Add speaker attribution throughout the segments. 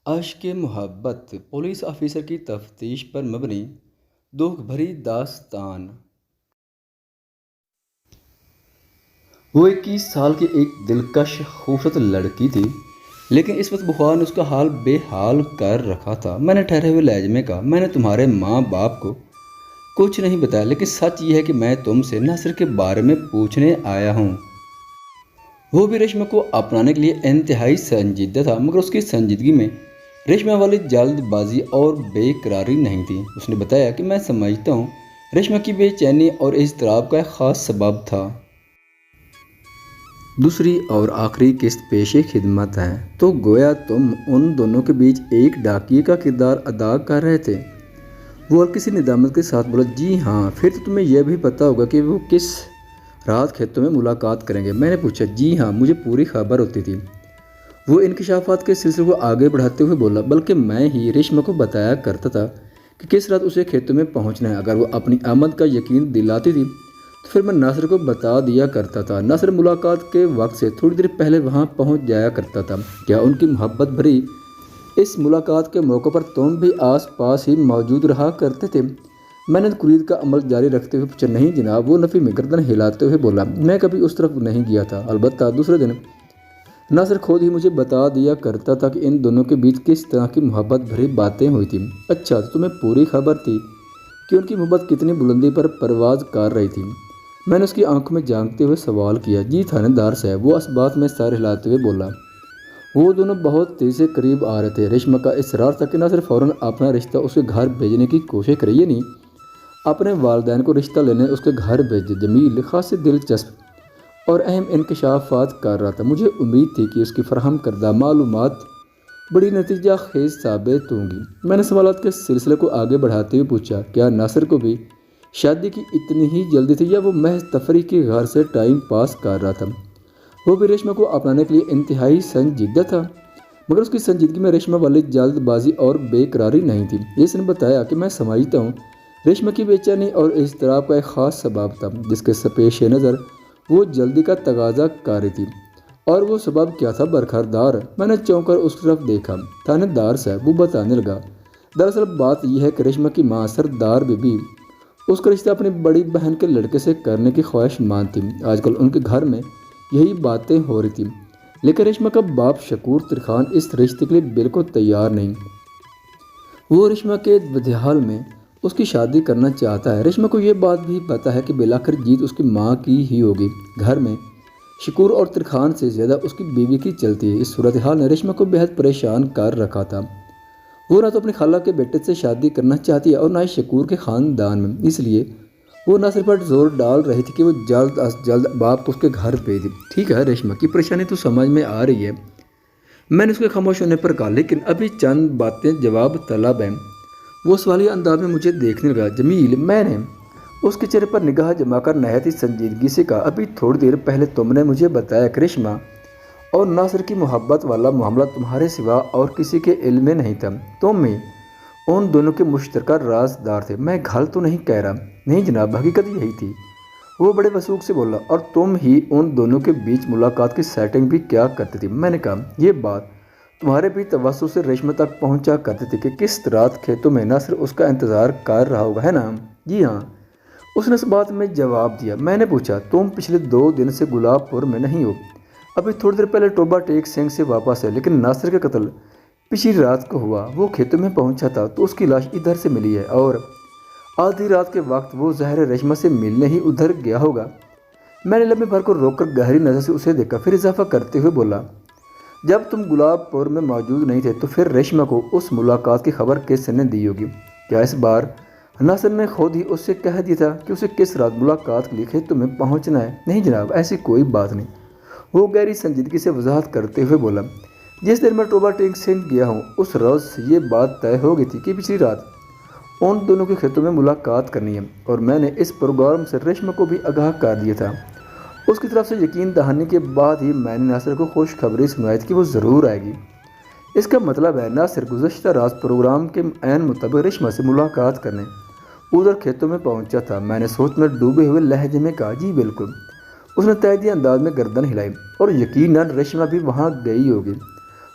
Speaker 1: عشق محبت police officer کی تفتیش پر مبنی دکھ بھری داستان۔ وہ 21 سال کی ایک دلکش خوبصورت لڑکی تھی، لیکن اس وقت بخار نے اس کا حال بے حال کر رکھا تھا۔ میں نے ٹھہرے ہوئے لہجے میں کہا، میں نے تمہارے ماں باپ کو کچھ نہیں بتایا، لیکن سچ یہ ہے کہ میں تم سے ناصر کے بارے میں پوچھنے آیا ہوں۔ وہ بھی ریشمہ کو اپنانے کے لیے انتہائی سنجیدہ تھا، مگر اس کی سنجیدگی میں ریشمہ والی جلد بازی اور بے قراری نہیں تھی۔ اس نے بتایا کہ میں سمجھتا ہوں ریشمہ کی بے چینی اور اضطراب کا ایک خاص سبب تھا۔ دوسری اور آخری قسط پیش خدمت ہے، تو گویا تم ان دونوں کے بیچ ایک ڈاکیے کا کردار ادا کر رہے تھے۔ وہ کسی ندامت کے ساتھ بولا، جی ہاں، پھر تو تمہیں یہ بھی پتہ ہوگا کہ وہ کس رات کھیتوں میں ملاقات کریں گے۔ میں نے پوچھا، جی ہاں، مجھے پوری خبر ہوتی تھی۔ وہ انکشافات کے سلسلے کو آگے بڑھاتے ہوئے بولا، بلکہ میں ہی ریشمہ کو بتایا کرتا تھا کہ کس رات اسے کھیتوں میں پہنچنا ہے۔ اگر وہ اپنی آمد کا یقین دلاتی تھی تو پھر میں ناصر کو بتا دیا کرتا تھا۔ ناصر ملاقات کے وقت سے تھوڑی دیر پہلے وہاں پہنچ جایا کرتا تھا۔ کیا ان کی محبت بھری اس ملاقات کے موقع پر تم بھی آس پاس ہی موجود رہا کرتے تھے؟ میں نے قرید کا عمل جاری رکھتے ہوئے پوچھا، نہیں جناب۔ وہ نفی میں گردن ہلاتے ہوئے بولا، میں کبھی اس طرف نہیں گیا تھا۔ البتہ دوسرے دن ناصر خود ہی مجھے بتا دیا کرتا تھا کہ ان دونوں کے بیچ کس طرح کی محبت بھری باتیں ہوئی تھیں۔ اچھا، تو تمہیں پوری خبر تھی کہ ان کی محبت کتنی بلندی پر پرواز کر رہی تھی؟ میں نے اس کی آنکھوں میں جھانکتے ہوئے سوال کیا۔ جی تھانے دار صاحب، وہ اس بات میں سر ہلاتے ہوئے بولا۔ وہ دونوں بہت تیزی سے قریب آ رہے تھے۔ ریشمہ کا اصرار تھا کہ ناصر فوراً اپنا رشتہ اس کے گھر بھیجنے کی کوشش کرے، یعنی اپنے والدین کو رشتہ لینے اس کے گھر بھیجے۔ جمیل خاصی دلچسپ اور اہم انکشافات کر رہا تھا۔ مجھے امید تھی کہ اس کی فراہم کردہ معلومات بڑی نتیجہ خیز ثابت ہوں گی۔ میں نے سوالات کے سلسلے کو آگے بڑھاتے ہوئے پوچھا، کیا ناصر کو بھی شادی کی اتنی ہی جلدی تھی یا وہ محض تفریح کی غرض سے ٹائم پاس کر رہا تھا؟ وہ بھی ریشمہ کو اپنانے کے لیے انتہائی سنجیدہ تھا، مگر اس کی سنجیدگی میں ریشمہ والی جلد بازی اور بے قراری نہیں تھی۔ اس نے بتایا کہ میں سمجھتا ہوں ریشمہ کی بے چینی اور اضطراب کا ایک خاص سبب تھا، جس کے پیش نظر وہ جلدی کا تقاضا کر رہی تھی۔ اور وہ سبب کیا تھا برخوردار؟ میں نے چونک کر اس طرف دیکھا۔ تھانے دار صاحب، وہ بتانے لگا، دراصل بات یہ ہے کہ ریشمہ کی ماں سردار بی بی اس کا رشتہ اپنی بڑی بہن کے لڑکے سے کرنے کی خواہش مند تھی۔ آج کل ان کے گھر میں یہی باتیں ہو رہی تھیں، لیکن ریشمہ کا باپ شکور ترخان اس رشتے کے لیے بالکل تیار نہیں۔ وہ ریشمہ کے بدحال میں اس کی شادی کرنا چاہتا ہے۔ ریشمہ کو یہ بات بھی پتہ ہے کہ بالآخر جیت اس کی ماں کی ہی ہوگی۔ گھر میں شکور اور ترخان سے زیادہ اس کی بیوی کی چلتی ہے۔ اس صورتحال نے ریشمہ کو بہت پریشان کر رکھا تھا۔ وہ نہ تو اپنی خالہ کے بیٹے سے شادی کرنا چاہتی ہے اور نہ ہی شکور کے خاندان میں، اس لیے وہ ناصر پر زور ڈال رہی تھی کہ وہ جلد از جلد باپ کو اس کے گھر بھیج دے۔ ٹھیک ہے، ریشمہ کی پریشانی تو سمجھ میں آ رہی ہے، میں نے اس کے خاموش ہونے پر کہا، لیکن ابھی چند باتیں جواب طلب ہیں۔ وہ سوالیہ انداز میں مجھے دیکھنے لگا۔ جمیل، میں نے اس کے چہرے پر نگاہ جما کر نہایت ہی سنجیدگی سے کہا، ابھی تھوڑی دیر پہلے تم نے مجھے بتایا کہ ریشمہ اور ناصر کی محبت والا معاملہ تمہارے سوا اور کسی کے علم میں نہیں تھا، تم ہی ان دونوں کے مشترکہ رازدار تھے۔ میں غلط تو نہیں کہہ رہا؟ نہیں جناب، حقیقت یہی تھی۔ وہ بڑے وثوق سے بولا، اور تم ہی ان دونوں کے بیچ ملاقات کی سیٹنگ بھی کیا کرتے تھے؟ میں نے کہا، یہ بات تمہارے بھی توسط سے ریشمہ تک پہنچا کرتی تھی کہ کس رات کھیتوں میں ناصر اس کا انتظار کر رہا ہوگا، ہے نا؟ جی ہاں، اس نے اس بات میں جواب دیا۔ میں نے پوچھا، تم پچھلے 2 دن سے گلاب پور میں نہیں ہو؟ ابھی تھوڑی دیر پہلے ٹوبہ ٹیک سنگھ سے واپس ہے، لیکن ناصر کا قتل پچھلی رات کو ہوا۔ وہ کھیتوں میں پہنچا تھا تو اس کی لاش ادھر سے ملی ہے، اور آدھی رات کے وقت وہ ظاہر ریشمہ سے ملنے ہی ادھر گیا ہوگا۔ میں نے لمحے بھر کو روک کر گہری نظر سے اسے دیکھا، پھر اضافہ کرتے ہوئے بولا، جب تم گلاب پور میں موجود نہیں تھے تو پھر ریشمہ کو اس ملاقات کی خبر کس نے دی ہوگی؟ کیا اس بار ناصر نے خود ہی اس سے کہہ دیا تھا کہ اسے کس رات ملاقات کے لیے کھیتوں میں پہنچنا ہے؟ نہیں جناب، ایسی کوئی بات نہیں۔ وہ گہری سنجیدگی سے وضاحت کرتے ہوئے بولا، جس دن میں ٹوبہ ٹیک سنگھ گیا ہوں اس روز سے یہ بات طے ہو گئی تھی کہ پچھلی رات ان دونوں کے کھیتوں میں ملاقات کرنی ہے، اور میں نے اس پروگرام سے ریشمہ کو بھی آگاہ کر دیا تھا۔ اس کی طرف سے یقین دہانی کے بعد ہی میں نے ناصر کو خوشخبری سنائی تھی کہ وہ ضرور آئے گی۔ اس کا مطلب ہے ناصر گزشتہ رات پروگرام کے عین مطابق ریشمہ سے ملاقات کرنے ادھر کھیتوں میں پہنچا تھا۔ میں نے سوچ میں ڈوبے ہوئے لہجے میں کہا، جی بالکل۔ اس نے تائیدی انداز میں گردن ہلائی، اور یقیناً ریشمہ بھی وہاں گئی ہوگی۔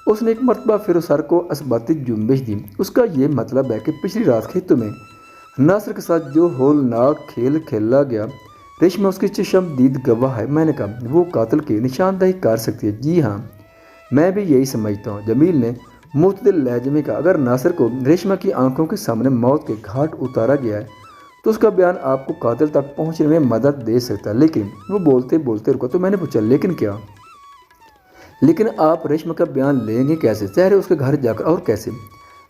Speaker 1: اس نے ایک مرتبہ پھر سر کو اثباتی جنبش دی۔ اس کا یہ مطلب ہے کہ پچھلی رات کھیتوں میں ناصر کے ساتھ جو ہولناک کھیل کھیلا گیا، ریشمہ اس کی چشم دید گواہ ہے۔ میں نے کہا وہ قاتل کی نشاندہی کر سکتی ہے؟ جی ہاں، میں بھی یہی سمجھتا ہوں، جمیل نے معتدل لہجے میں کہا۔ اگر ناصر کو ریشمہ کی آنکھوں کے سامنے موت کے گھاٹ اتارا گیا ہے تو اس کا بیان آپ کو قاتل تک پہنچنے میں مدد دے سکتا ہے۔ لیکن وہ بولتے بولتے رکا تو میں نے پوچھا لیکن کیا؟ لیکن آپ ریشمہ کا بیان لیں گے کیسے؟ ظاہر ہے اس کے گھر جا کر، اور کیسے؟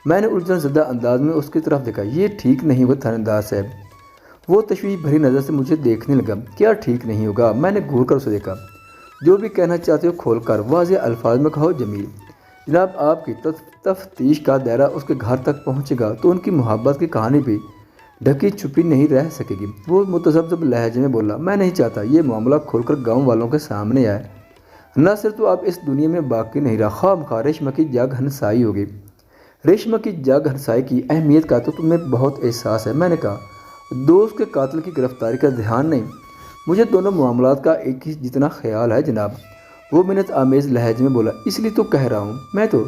Speaker 1: میں نے الجھن زدہ انداز میں اس کی طرف دیکھا۔ یہ ٹھیک نہیں ہوگا تھانے دار صاحب۔ وہ تشویش بھری نظر سے مجھے دیکھنے لگا۔ کیا ٹھیک نہیں ہوگا؟ میں نے گھور کر اسے دیکھا۔ جو بھی کہنا چاہتے ہو کھول کر واضح الفاظ میں کہو جمیل۔ جناب آپ کی تفتیش کا دائرہ اس کے گھر تک پہنچے گا تو ان کی محبت کی کہانی بھی ڈھکی چھپی نہیں رہ سکے گی۔ وہ متذبذب لہجے میں بولا، میں نہیں چاہتا یہ معاملہ کھول کر گاؤں والوں کے سامنے آئے۔ ناصر تو آپ اس دنیا میں باقی نہیں رہا، خواہ مخواہ ریشمہ کی جگ ہنسائی ہوگی۔ ریشمہ کی جگ ہنسائی کی اہمیت کا تو تمہیں بہت احساس ہے۔ میں نے کہا دوست کے قاتل کی گرفتاری کا دھیان نہیں، مجھے دونوں معاملات کا ایک ہی جتنا خیال ہے جناب۔ وہ منت آمیز لہجے میں بولا، اس لیے تو کہہ رہا ہوں، میں تو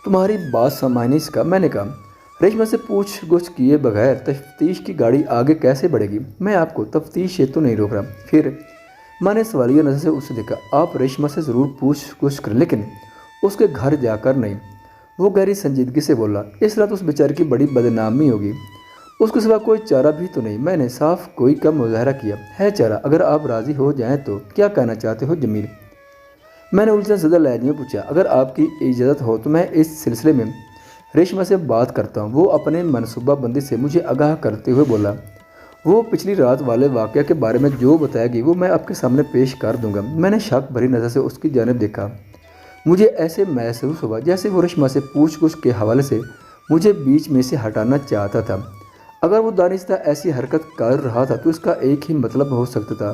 Speaker 1: تمہاری بات سمجھ نہیں سکا۔ میں نے کہا ریشمہ سے پوچھ گچھ کیے بغیر تفتیش کی گاڑی آگے کیسے بڑھے گی؟ میں آپ کو تفتیش سے تو نہیں روک رہا۔ پھر میں نے سوالیہ نظر سے اسے دیکھا۔ آپ ریشمہ سے ضرور پوچھ گچھ کریں لیکن اس کے گھر جا کر نہیں۔ وہ گہری سنجیدگی سے بولا، اس رات اس بیچارے کی بڑی بدنامی ہوگی، اس کے سوا کوئی چارہ بھی تو نہیں۔ میں نے صاف کوئی کا مظاہرہ کیا، ہے چارہ، اگر آپ راضی ہو جائیں تو۔ کیا کہنا چاہتے ہو جمیل؟ میں نے الجھن زدہ لہجے میں پوچھا۔ اگر آپ کی اجازت ہو تو میں اس سلسلے میں ریشمہ سے بات کرتا ہوں۔ وہ اپنے منصوبہ بندی سے مجھے آگاہ کرتے ہوئے بولا، وہ پچھلی رات والے واقعہ کے بارے میں جو بتائے گی وہ میں آپ کے سامنے پیش کر دوں گا۔ میں نے شک بھری نظر سے اس کی جانب دیکھا۔ مجھے ایسے محسوس ہوا جیسے وہ ریشمہ سے پوچھ گچھ کے حوالے سے مجھے بیچ میں سے ہٹانا چاہتا تھا۔ اگر وہ دانستہ ایسی حرکت کر رہا تھا تو اس کا ایک ہی مطلب ہو سکتا تھا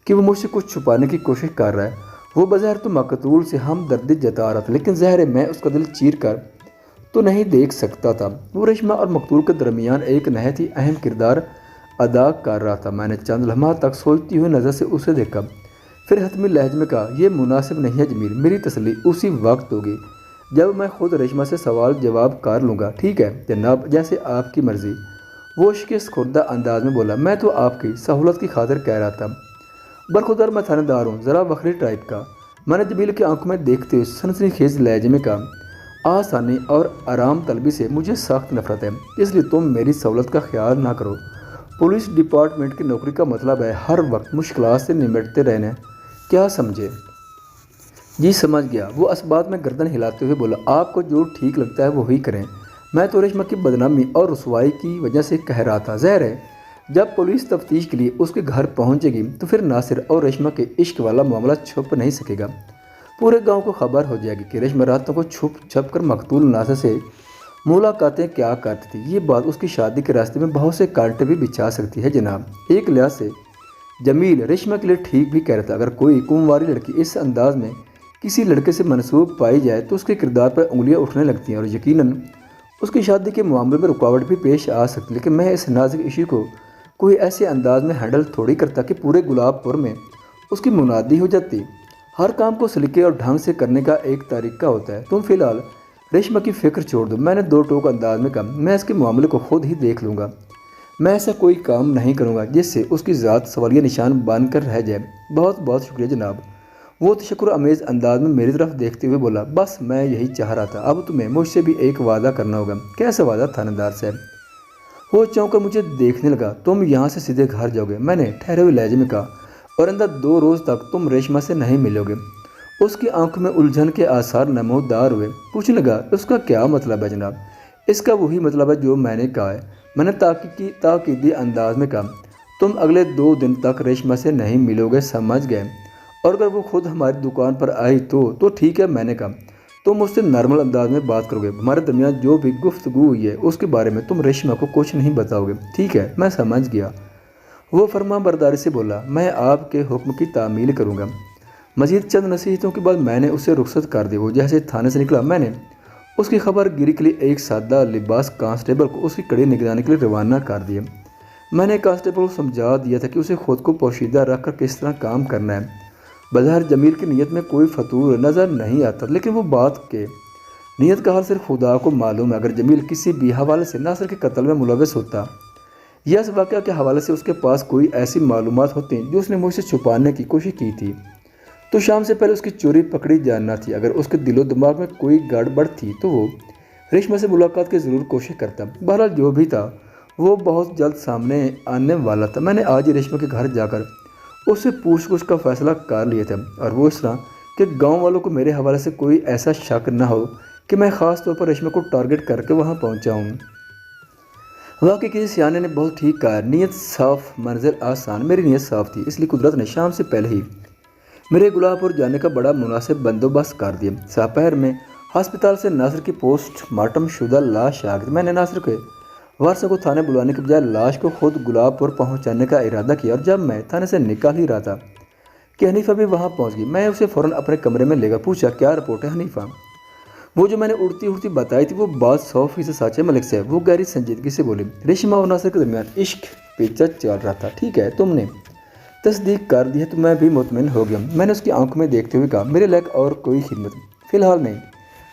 Speaker 1: کہ وہ مجھ سے کچھ چھپانے کی کوشش کر رہا ہے۔ وہ بظاہر تو مقتول سے ہمدردی جتا رہا تھا لیکن ظاہر ہے میں اس کا دل چیر کر تو نہیں دیکھ سکتا تھا۔ وہ ریشمہ اور مقتول کے درمیان ایک نہایت ہی اہم کردار ادا کر رہا تھا۔ میں نے چند لمحات تک سوچتی ہوئی نظر سے اسے دیکھا، پھر حتمی لہجے میں کہا، یہ مناسب نہیں ہے جمیل، میری تسلی اسی وقت ہوگی جب میں خود ریشمہ سے سوال جواب کر لوں گا۔ ٹھیک ہے جناب، جیسے آپ کی مرضی۔ وہ شکست خوردہ انداز میں بولا، میں تو آپ کی سہولت کی خاطر کہہ رہا تھا، برخودار میں تھانے دار ہوں، ذرا وکھری ٹائپ کا۔ میں نے جمیل کی آنکھوں میں دیکھتے ہوئے سنسنی خیز لہجے میں کہا، آسانی اور آرام طلبی سے مجھے سخت نفرت ہے، اس لیے تم میری سہولت کا خیال نہ کرو۔ پولیس ڈپارٹمنٹ کی نوکری کا مطلب ہے ہر وقت مشکلات سے نمٹتے رہنا، کیا سمجھے؟ جی سمجھ گیا۔ وہ اسبات میں گردن ہلاتے ہوئے بولا، آپ کو جو ٹھیک لگتا ہے وہی کریں، میں تو ریشمہ کی بدنامی اور رسوائی کی وجہ سے کہہ رہا تھا۔ ظاہر ہے جب پولیس تفتیش کے لیے اس کے گھر پہنچے گی تو پھر ناصر اور ریشمہ کے عشق والا معاملہ چھپ نہیں سکے گا، پورے گاؤں کو خبر ہو جائے گی کہ ریشمہ راتوں کو چھپ چھپ کر مقتول ناصر سے ملاقاتیں کیا کرتی تھی۔ یہ بات اس کی شادی کے راستے میں بہت سے کانٹے بھی بچھا سکتی ہے جناب۔ ایک لحاظ سے جمیل ریشمہ کے لیے ٹھیک بھی کہہ رہا تھا۔ اگر کوئی کنواری لڑکی اس انداز میں کسی لڑکے سے منسوب پائی جائے تو اس کے کردار پر انگلیاں اٹھنے لگتی ہیں اور یقیناً اس کی شادی کے معاملے میں رکاوٹ بھی پیش آ سکتی، لیکن میں اس نازک ایشو کو کوئی ایسے انداز میں ہینڈل تھوڑی کرتا کہ پورے گلاب پور میں اس کی منادی ہو جاتی۔ ہر کام کو سلیقے اور ڈھنگ سے کرنے کا ایک طریقہ ہوتا ہے۔ تم فی الحال ریشمہ کی فکر چھوڑ دو۔ میں نے دو ٹوک انداز میں کہا، میں اس کے معاملے کو خود ہی دیکھ لوں گا، میں ایسا کوئی کام نہیں کروں گا جس سے اس کی ذات سوالیہ نشان بن کر رہ جائے۔ بہت بہت شکریہ جناب۔ وہ تشکر امیز انداز میں میری طرف دیکھتے ہوئے بولا، بس میں یہی چاہ رہا تھا، اب تمہیں مجھ سے بھی ایک وعدہ کرنا ہوگا۔ کیسا وعدہ تھانے دار صاحب؟ وہ چونک کر مجھے دیکھنے لگا، تم یہاں سے سیدھے گھر جاؤ گے، میں نے ٹھہرے ہوئے لہجے میں کہا، اور اندر 2 روز تک تم ریشمہ سے نہیں ملو گے۔ اس کی آنکھوں میں الجھن کے آثار نمودار ہوئے۔ پوچھنے لگا، اس کا کیا مطلب ہے جناب؟ اس کا وہی مطلب ہے جو میں نے کہا ہے، میں نے تاکیدی انداز میں کہا، تم اگلے 2 دن تک ریشمہ سے نہیں ملو گے، سمجھ گئے؟ اور اگر وہ خود ہماری دکان پر آئی تو ٹھیک ہے، میں نے کہا، تم اس سے نارمل انداز میں بات کرو گے، ہمارے درمیان جو بھی گفتگو ہوئی ہے اس کے بارے میں تم ریشمہ کو کچھ نہیں بتاؤ گے۔ ٹھیک ہے، میں سمجھ گیا۔ وہ فرما برداری سے بولا، میں آپ کے حکم کی تعمیل کروں گا۔ مزید چند نصیحتوں کے بعد میں نے اسے رخصت کر دی۔ وہ جیسے تھانے سے نکلا، میں نے اس کی خبر گیری کے لیے ایک سادہ لباس کانسٹیبل کو اس کی کڑی نگرانی کے لیے روانہ کر دیا۔ میں نے کانسٹیبل کو سمجھا دیا تھا کہ اسے خود کو پوشیدہ رکھ کر کس طرح کام کرنا ہے۔ بظاہر جمیل کی نیت میں کوئی فتور نظر نہیں آتا، لیکن وہ بات کے نیت کا حال صرف خدا کو معلوم ہے۔ اگر جمیل کسی بھی حوالے سے ناصر کے قتل میں ملوث ہوتا یا اس واقعہ کے حوالے سے اس کے پاس کوئی ایسی معلومات ہوتی جو اس نے مجھ سے چھپانے کی کوشش کی تھی، تو شام سے پہلے اس کی چوری پکڑی جاننا تھی۔ اگر اس کے دل و دماغ میں کوئی گڑبڑ تھی تو وہ ریشمہ سے ملاقات کی ضرور کوشش کرتا۔ بہرحال جو بھی تھا وہ بہت جلد سامنے آنے والا تھا۔ میں نے آج ہی ریشمہ کے گھر جا کر اس سے پوچھ گچھ کا فیصلہ کر لیا تھا، اور وہ اس طرح کہ گاؤں والوں کو میرے حوالے سے کوئی ایسا شک نہ ہو کہ میں خاص طور پر ریشمہ کو ٹارگٹ کر کے وہاں پہنچا ہوں۔ واقعی کسی سیانے نے بہت ٹھیک کہا، نیت صاف منظر آسان۔ میری نیت صاف تھی، اس لیے قدرت نے شام سے پہلے ہی میرے گلاب پور جانے کا بڑا مناسب بندوبست کر دیا۔ سپہر میں ہسپتال سے ناصر کی پوسٹ مارٹم شدہ لاش آ گئی۔ میں نے ناصر کے وارثوں کو تھانے بلانے کے بجائے لاش کو خود گلاب پور پہنچانے کا ارادہ کیا، اور جب میں تھانے سے نکل ہی رہا تھا کہ حنیفہ بھی وہاں پہنچ گئی، میں اسے فوراً اپنے کمرے میں لے گا۔ پوچھا، کیا رپورٹ ہے حنیفہ؟ وہ جو میں نے اڑتی بتائی تھی وہ بات 100% سچ ہے ملک صاحب، وہ گہری سنجیدگی سے بولے۔ ریشمہ اور ناصر کے درمیان عشق پیچا چل رہا تھا۔ ٹھیک ہے، تم نے تصدیق کر دی ہے تو میں بھی مطمئن ہو گیا۔ میں نے اس کی آنکھوں میں دیکھتے ہوئے کہا، میرے لائق اور کوئی خدمت فی الحال نہیں،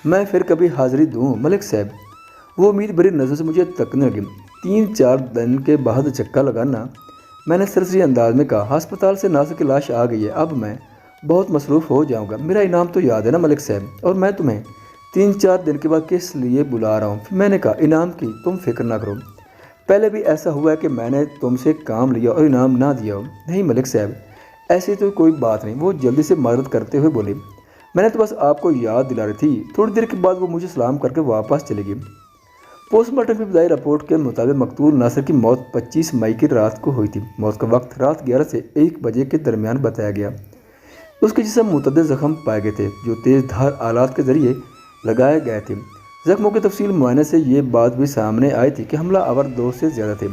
Speaker 1: میں پھر کبھی حاضری دوں ملک صاحب۔ وہ امید بھری نظروں سے مجھے تکنے لگی۔ 3-4 دن کے بعد چکا لگانا، میں نے سرسری انداز میں کہا۔ ہسپتال سے ناصر کی لاش آ گئی ہے، اب میں بہت مصروف ہو جاؤں گا۔ میرا انعام تو یاد ہے نا ملک صاحب، اور میں تمہیں 3-4 دن کے بعد کس لیے بلا رہا ہوں؟ میں نے کہا، انعام کی تم فکر نہ کرو، پہلے بھی ایسا ہوا ہے کہ میں نے تم سے کام لیا اور انعام نہ دیا ہو۔ نہیں ملک صاحب، ایسی تو کوئی بات نہیں، وہ جلدی سے معذرت کرتے ہوئے بولی۔ میں نے تو بس آپ کو یاد دلا رہی تھی۔ تھوڑی دیر کے بعد وہ مجھے سلام کر کے واپس چلے گئی۔ پوسٹ مارٹم کی ابتدائی رپورٹ کے مطابق مقتول ناصر کی موت 25 مئی کی رات کو ہوئی تھی۔ موت کا وقت رات 11 سے 1 بجے کے درمیان بتایا گیا۔ اس کے جسم متعدد زخم پائے گئے تھے جو تیز دھار آلات کے ذریعے لگائے گئے تھے۔ زخموں کی تفصیل معائنے سے یہ بات بھی سامنے آئی تھی کہ حملہ آور 2 سے زیادہ تھے،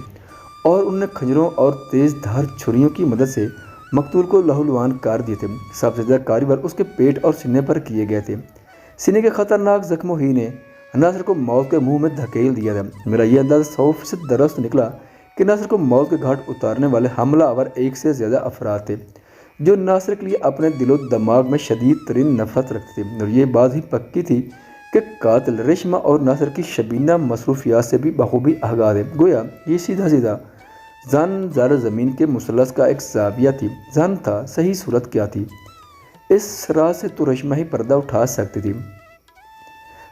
Speaker 1: اور انہوں نے کھنجروں اور تیز دھار چھریوں کی مدد سے مقتول کو لہولوان کر دیے تھے۔ سب سے زیادہ کاریگر اس کے پیٹ اور سینے پر کیے گئے تھے۔ سینے کے خطرناک زخموں ہی نے ناصر کو موت کے منہ میں دھکیل دیا تھا۔ میرا یہ اندازہ 100% درست نکلا کہ ناصر کو موت کے گھاٹ اتارنے والے حملہ آور 1 سے زیادہ افراد تھے جو ناصر کے لیے اپنے دل و دماغ میں شدید ترین نفرت رکھتے تھے، اور یہ بات ہی پکی تھی کہ قاتل ریشمہ اور ناصر کی شبینہ مصروفیات سے بھی بخوبی آگاہ ہے۔ گویا یہ سیدھا زن زر زمین کے مثلث کا ایک زاویہ تھی۔ زن تھا، صحیح صورت کیا تھی؟ اس راز سے تو ریشمہ ہی پردہ اٹھا سکتی تھی۔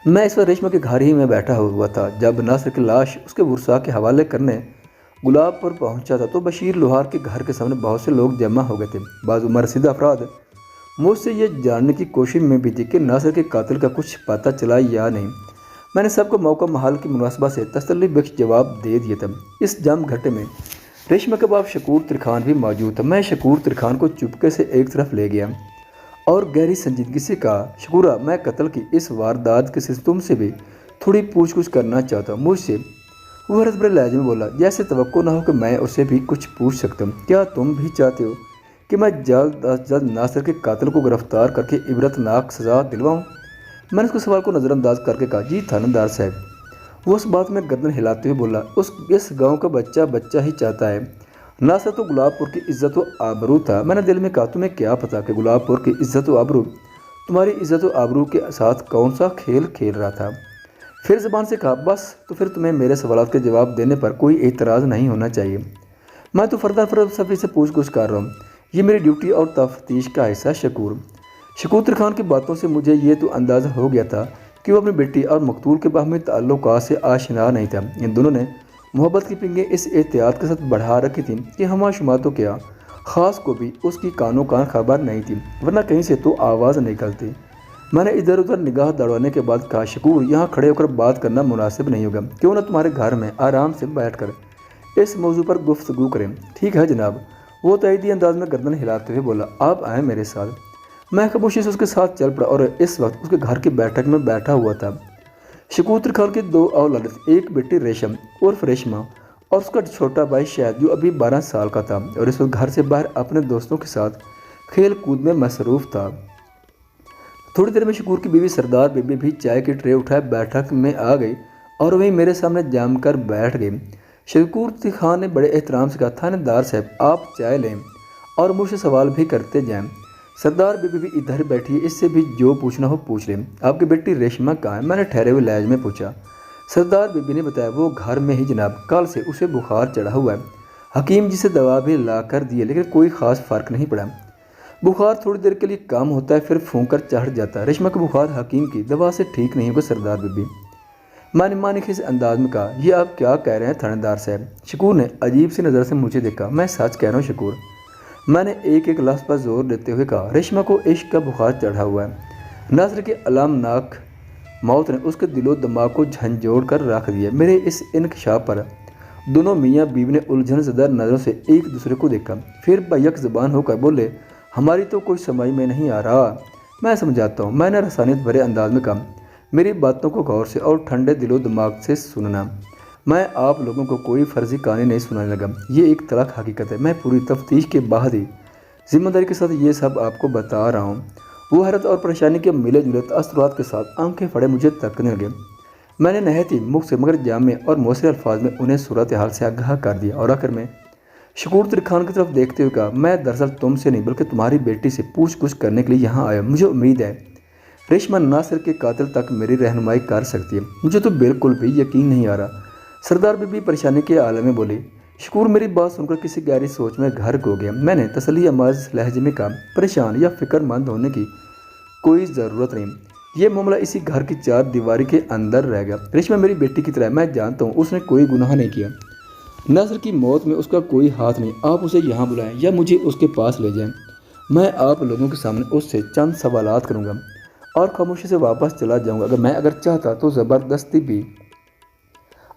Speaker 1: میں اس وقت ریشمہ کے گھر ہی میں بیٹھا ہوا تھا جب ناصر کی لاش اس کے ورثاء کے حوالے کرنے گلاب پور پہنچا تھا تو بشیر لوہار کے گھر کے سامنے بہت سے لوگ جمع ہو گئے تھے۔ بعض عمر رسیدہ افراد مجھ سے یہ جاننے کی کوشش میں بھی تھی کہ ناصر کے قاتل کا کچھ پتہ چلا یا نہیں۔ میں نے سب کو موقع محال کی مناسبت سے تسلی بخش جواب دے دیا تھا۔ اس جم گھٹے میں ریشمہ کے باپ شکور ترکھان بھی موجود تھا۔ میں شکور ترکھان کو چپکے سے ایک طرف لے گیا اور گہری سنجیدگی سے کہا، شکورہ، میں قتل کی اس واردات کے سلسلے تم سے بھی تھوڑی پوچھ گچھ کرنا چاہتا ہوں۔ مجھ سے وہ حیرت بھرے لہجے میں بولا، جیسے توقع نہ ہو کہ میں اسے بھی کچھ پوچھ سکتا ہوں۔ کیا تم بھی چاہتے ہو کہ میں جلد از جلد ناصر کے قاتل کو گرفتار کر کے عبرتناک سزا دلواؤں؟ میں نے اس کے سوال کو نظر انداز کر کے کہا، جی تھانیدار صاحب۔ وہ اس بات میں گردن ہلاتے ہوئے بولا، اس گاؤں کا بچہ ہی چاہتا ہے۔ ناصر تو گلاب پور کی عزت و آبرو تھا۔ میں نے دل میں کہا، تمہیں کیا پتا کہ گلاب پور کی عزت و آبرو تمہاری عزت و آبرو کے ساتھ کون سا کھیل کھیل رہا تھا؟ پھر زبان سے کہا، بس تو پھر تمہیں میرے سوالات کے جواب دینے پر کوئی اعتراض نہیں ہونا چاہیے۔ میں تو فرد سفری سے پوچھ گچھ کر رہا ہوں، یہ میری ڈیوٹی اور تفتیش کا حصہ۔ شکور ترکھان کی باتوں سے مجھے یہ تو اندازہ ہو گیا تھا کہ وہ اپنی بیٹی اور مقتول کے باہمی تعلقات سے آشنا نہیں تھا۔ ان دونوں نے محبت کی پنگیں اس احتیاط کے ساتھ بڑھا رکھی تھیں کہ ہمہ شماتوں کیا خاص کو بھی اس کی کانوں کان خبر نہیں تھی، ورنہ کہیں سے تو آواز نکلتی۔ میں نے ادھر ادھر نگاہ دوڑانے کے بعد کہا، شکور، یہاں کھڑے ہو کر بات کرنا مناسب نہیں ہوگا، کیوں نہ تمہارے گھر میں آرام سے بیٹھ کر اس موضوع پر گفتگو کریں؟ ٹھیک ہے جناب، وہ تائیدی انداز میں گردن ہلاتے ہوئے بولا، آپ آئیں میرے ساتھ۔ میں خاموشی سے اس کے ساتھ چل پڑا اور اس وقت اس کے گھر کی بیٹھک میں بیٹھا ہوا تھا۔ شکور ترکھان کی 2 اولاد، ایک بیٹی ریشم عرف ریشمہ اور اس کا چھوٹا بھائی شاہد جو ابھی 12 سال کا تھا اور اس وقت گھر سے باہر اپنے دوستوں کے ساتھ کھیل کود میں مصروف تھا۔ تھوڑی دیر میں شکور کی بیوی سردار بی بی بھی چائے کی ٹرے اٹھائے بیٹھک میں آ گئی اور وہیں میرے سامنے جم کر بیٹھ گئی۔ شکور ترکھان نے بڑے احترام سے کہا، تھانیدار صاحب، آپ چائے لیں اور مجھ سے سوال بھی کرتے جائیں۔ سردار بیبی بھی ادھر بیٹھی ہے، اس سے بھی جو پوچھنا ہو پوچھ لیں۔ آپ کی بیٹی ریشما کہاں ہے؟ میں نے ٹھہرے ہوئے لہجے میں پوچھا۔ سردار بیبی نے بتایا، وہ گھر میں ہی جناب، کل سے اسے بخار چڑھا ہوا ہے، حکیم جی سے دوا بھی لا کر دی ہے لیکن کوئی خاص فرق نہیں پڑا۔ بخار تھوڑی دیر کے لیے کام ہوتا ہے پھر پھونک کر چڑھ جاتا ہے۔ ریشما کا بخار حکیم کی دوا سے ٹھیک نہیں ہوگا سردار بیبی، میں نے معنی خیز انداز میں کہا۔ یہ آپ کیا کہہ رہے ہیں تھانے دار صاحب؟ شکور نے عجیب سی نظر سے مجھے دیکھا۔ میں سچ کہہ رہا ہوں شکور، میں نے ایک ایک لفظ پر زور دیتے ہوئے کہا۔ ریشما کو عشق کا بخار چڑھا ہوا ہے، ناصر کی علامناک موت نے اس کے دل و دماغ کو جھنجھوڑ کر رکھ دیا۔ میرے اس انکشاف پر دونوں میاں بیوی نے الجھن زدہ نظروں سے ایک دوسرے کو دیکھا، پھر بیک زبان ہو کر بولے، ہماری تو کوئی سمجھ میں نہیں آ رہا۔ میں سمجھاتا ہوں، میں نے رسانیت بھرے انداز میں کہا، میری باتوں کو غور سے اور ٹھنڈے دل و دماغ سے سننا۔ میں آپ لوگوں کو کوئی فرضی کہانی نہیں سنانے لگا، یہ ایک تلخ حقیقت ہے۔ میں پوری تفتیش کے بعد ہی ذمہ داری کے ساتھ یہ سب آپ کو بتا رہا ہوں۔ وہ حیرت اور پریشانی کے ملے جلے تاثرات کے ساتھ آنکھیں پھڑے مجھے تکنے لگے۔ میں نے نہایت ہی مختصر مگر جامع اور مؤثر الفاظ میں انہیں صورتحال سے آگاہ کر دیا اور آخر میں شکور ترکھان کی طرف دیکھتے ہوئے کہا، میں دراصل تم سے نہیں بلکہ تمہاری بیٹی سے پوچھ گچھ کرنے کے لیے یہاں آیا ہوں۔ مجھے امید ہے ریشما ناصر کے قاتل تک میری رہنمائی کر سکتی ہے، مجھے تو بالکل بھی یقین نہیں آ رہا۔ سردار بیبی پریشانی کے عالم میں بولی۔ شکور میری بات سن کر کسی گہری سوچ میں غرق ہو گیا۔ میں نے تسلی آمیز لہجے میں کہا، پریشان یا فکر مند ہونے کی کوئی ضرورت نہیں، یہ معاملہ اسی گھر کی چار دیواری کے اندر رہ گیا۔ ریشما میری بیٹی کی طرح، میں جانتا ہوں اس نے کوئی گناہ نہیں کیا، ناصر کی موت میں اس کا کوئی ہاتھ نہیں۔ آپ اسے یہاں بلائیں یا مجھے اس کے پاس لے جائیں، میں آپ لوگوں کے سامنے اس سے چند سوالات کروں گا اور خاموشی سے واپس چلا جاؤں گا۔ میں اگر چاہتا تو زبردستی بھی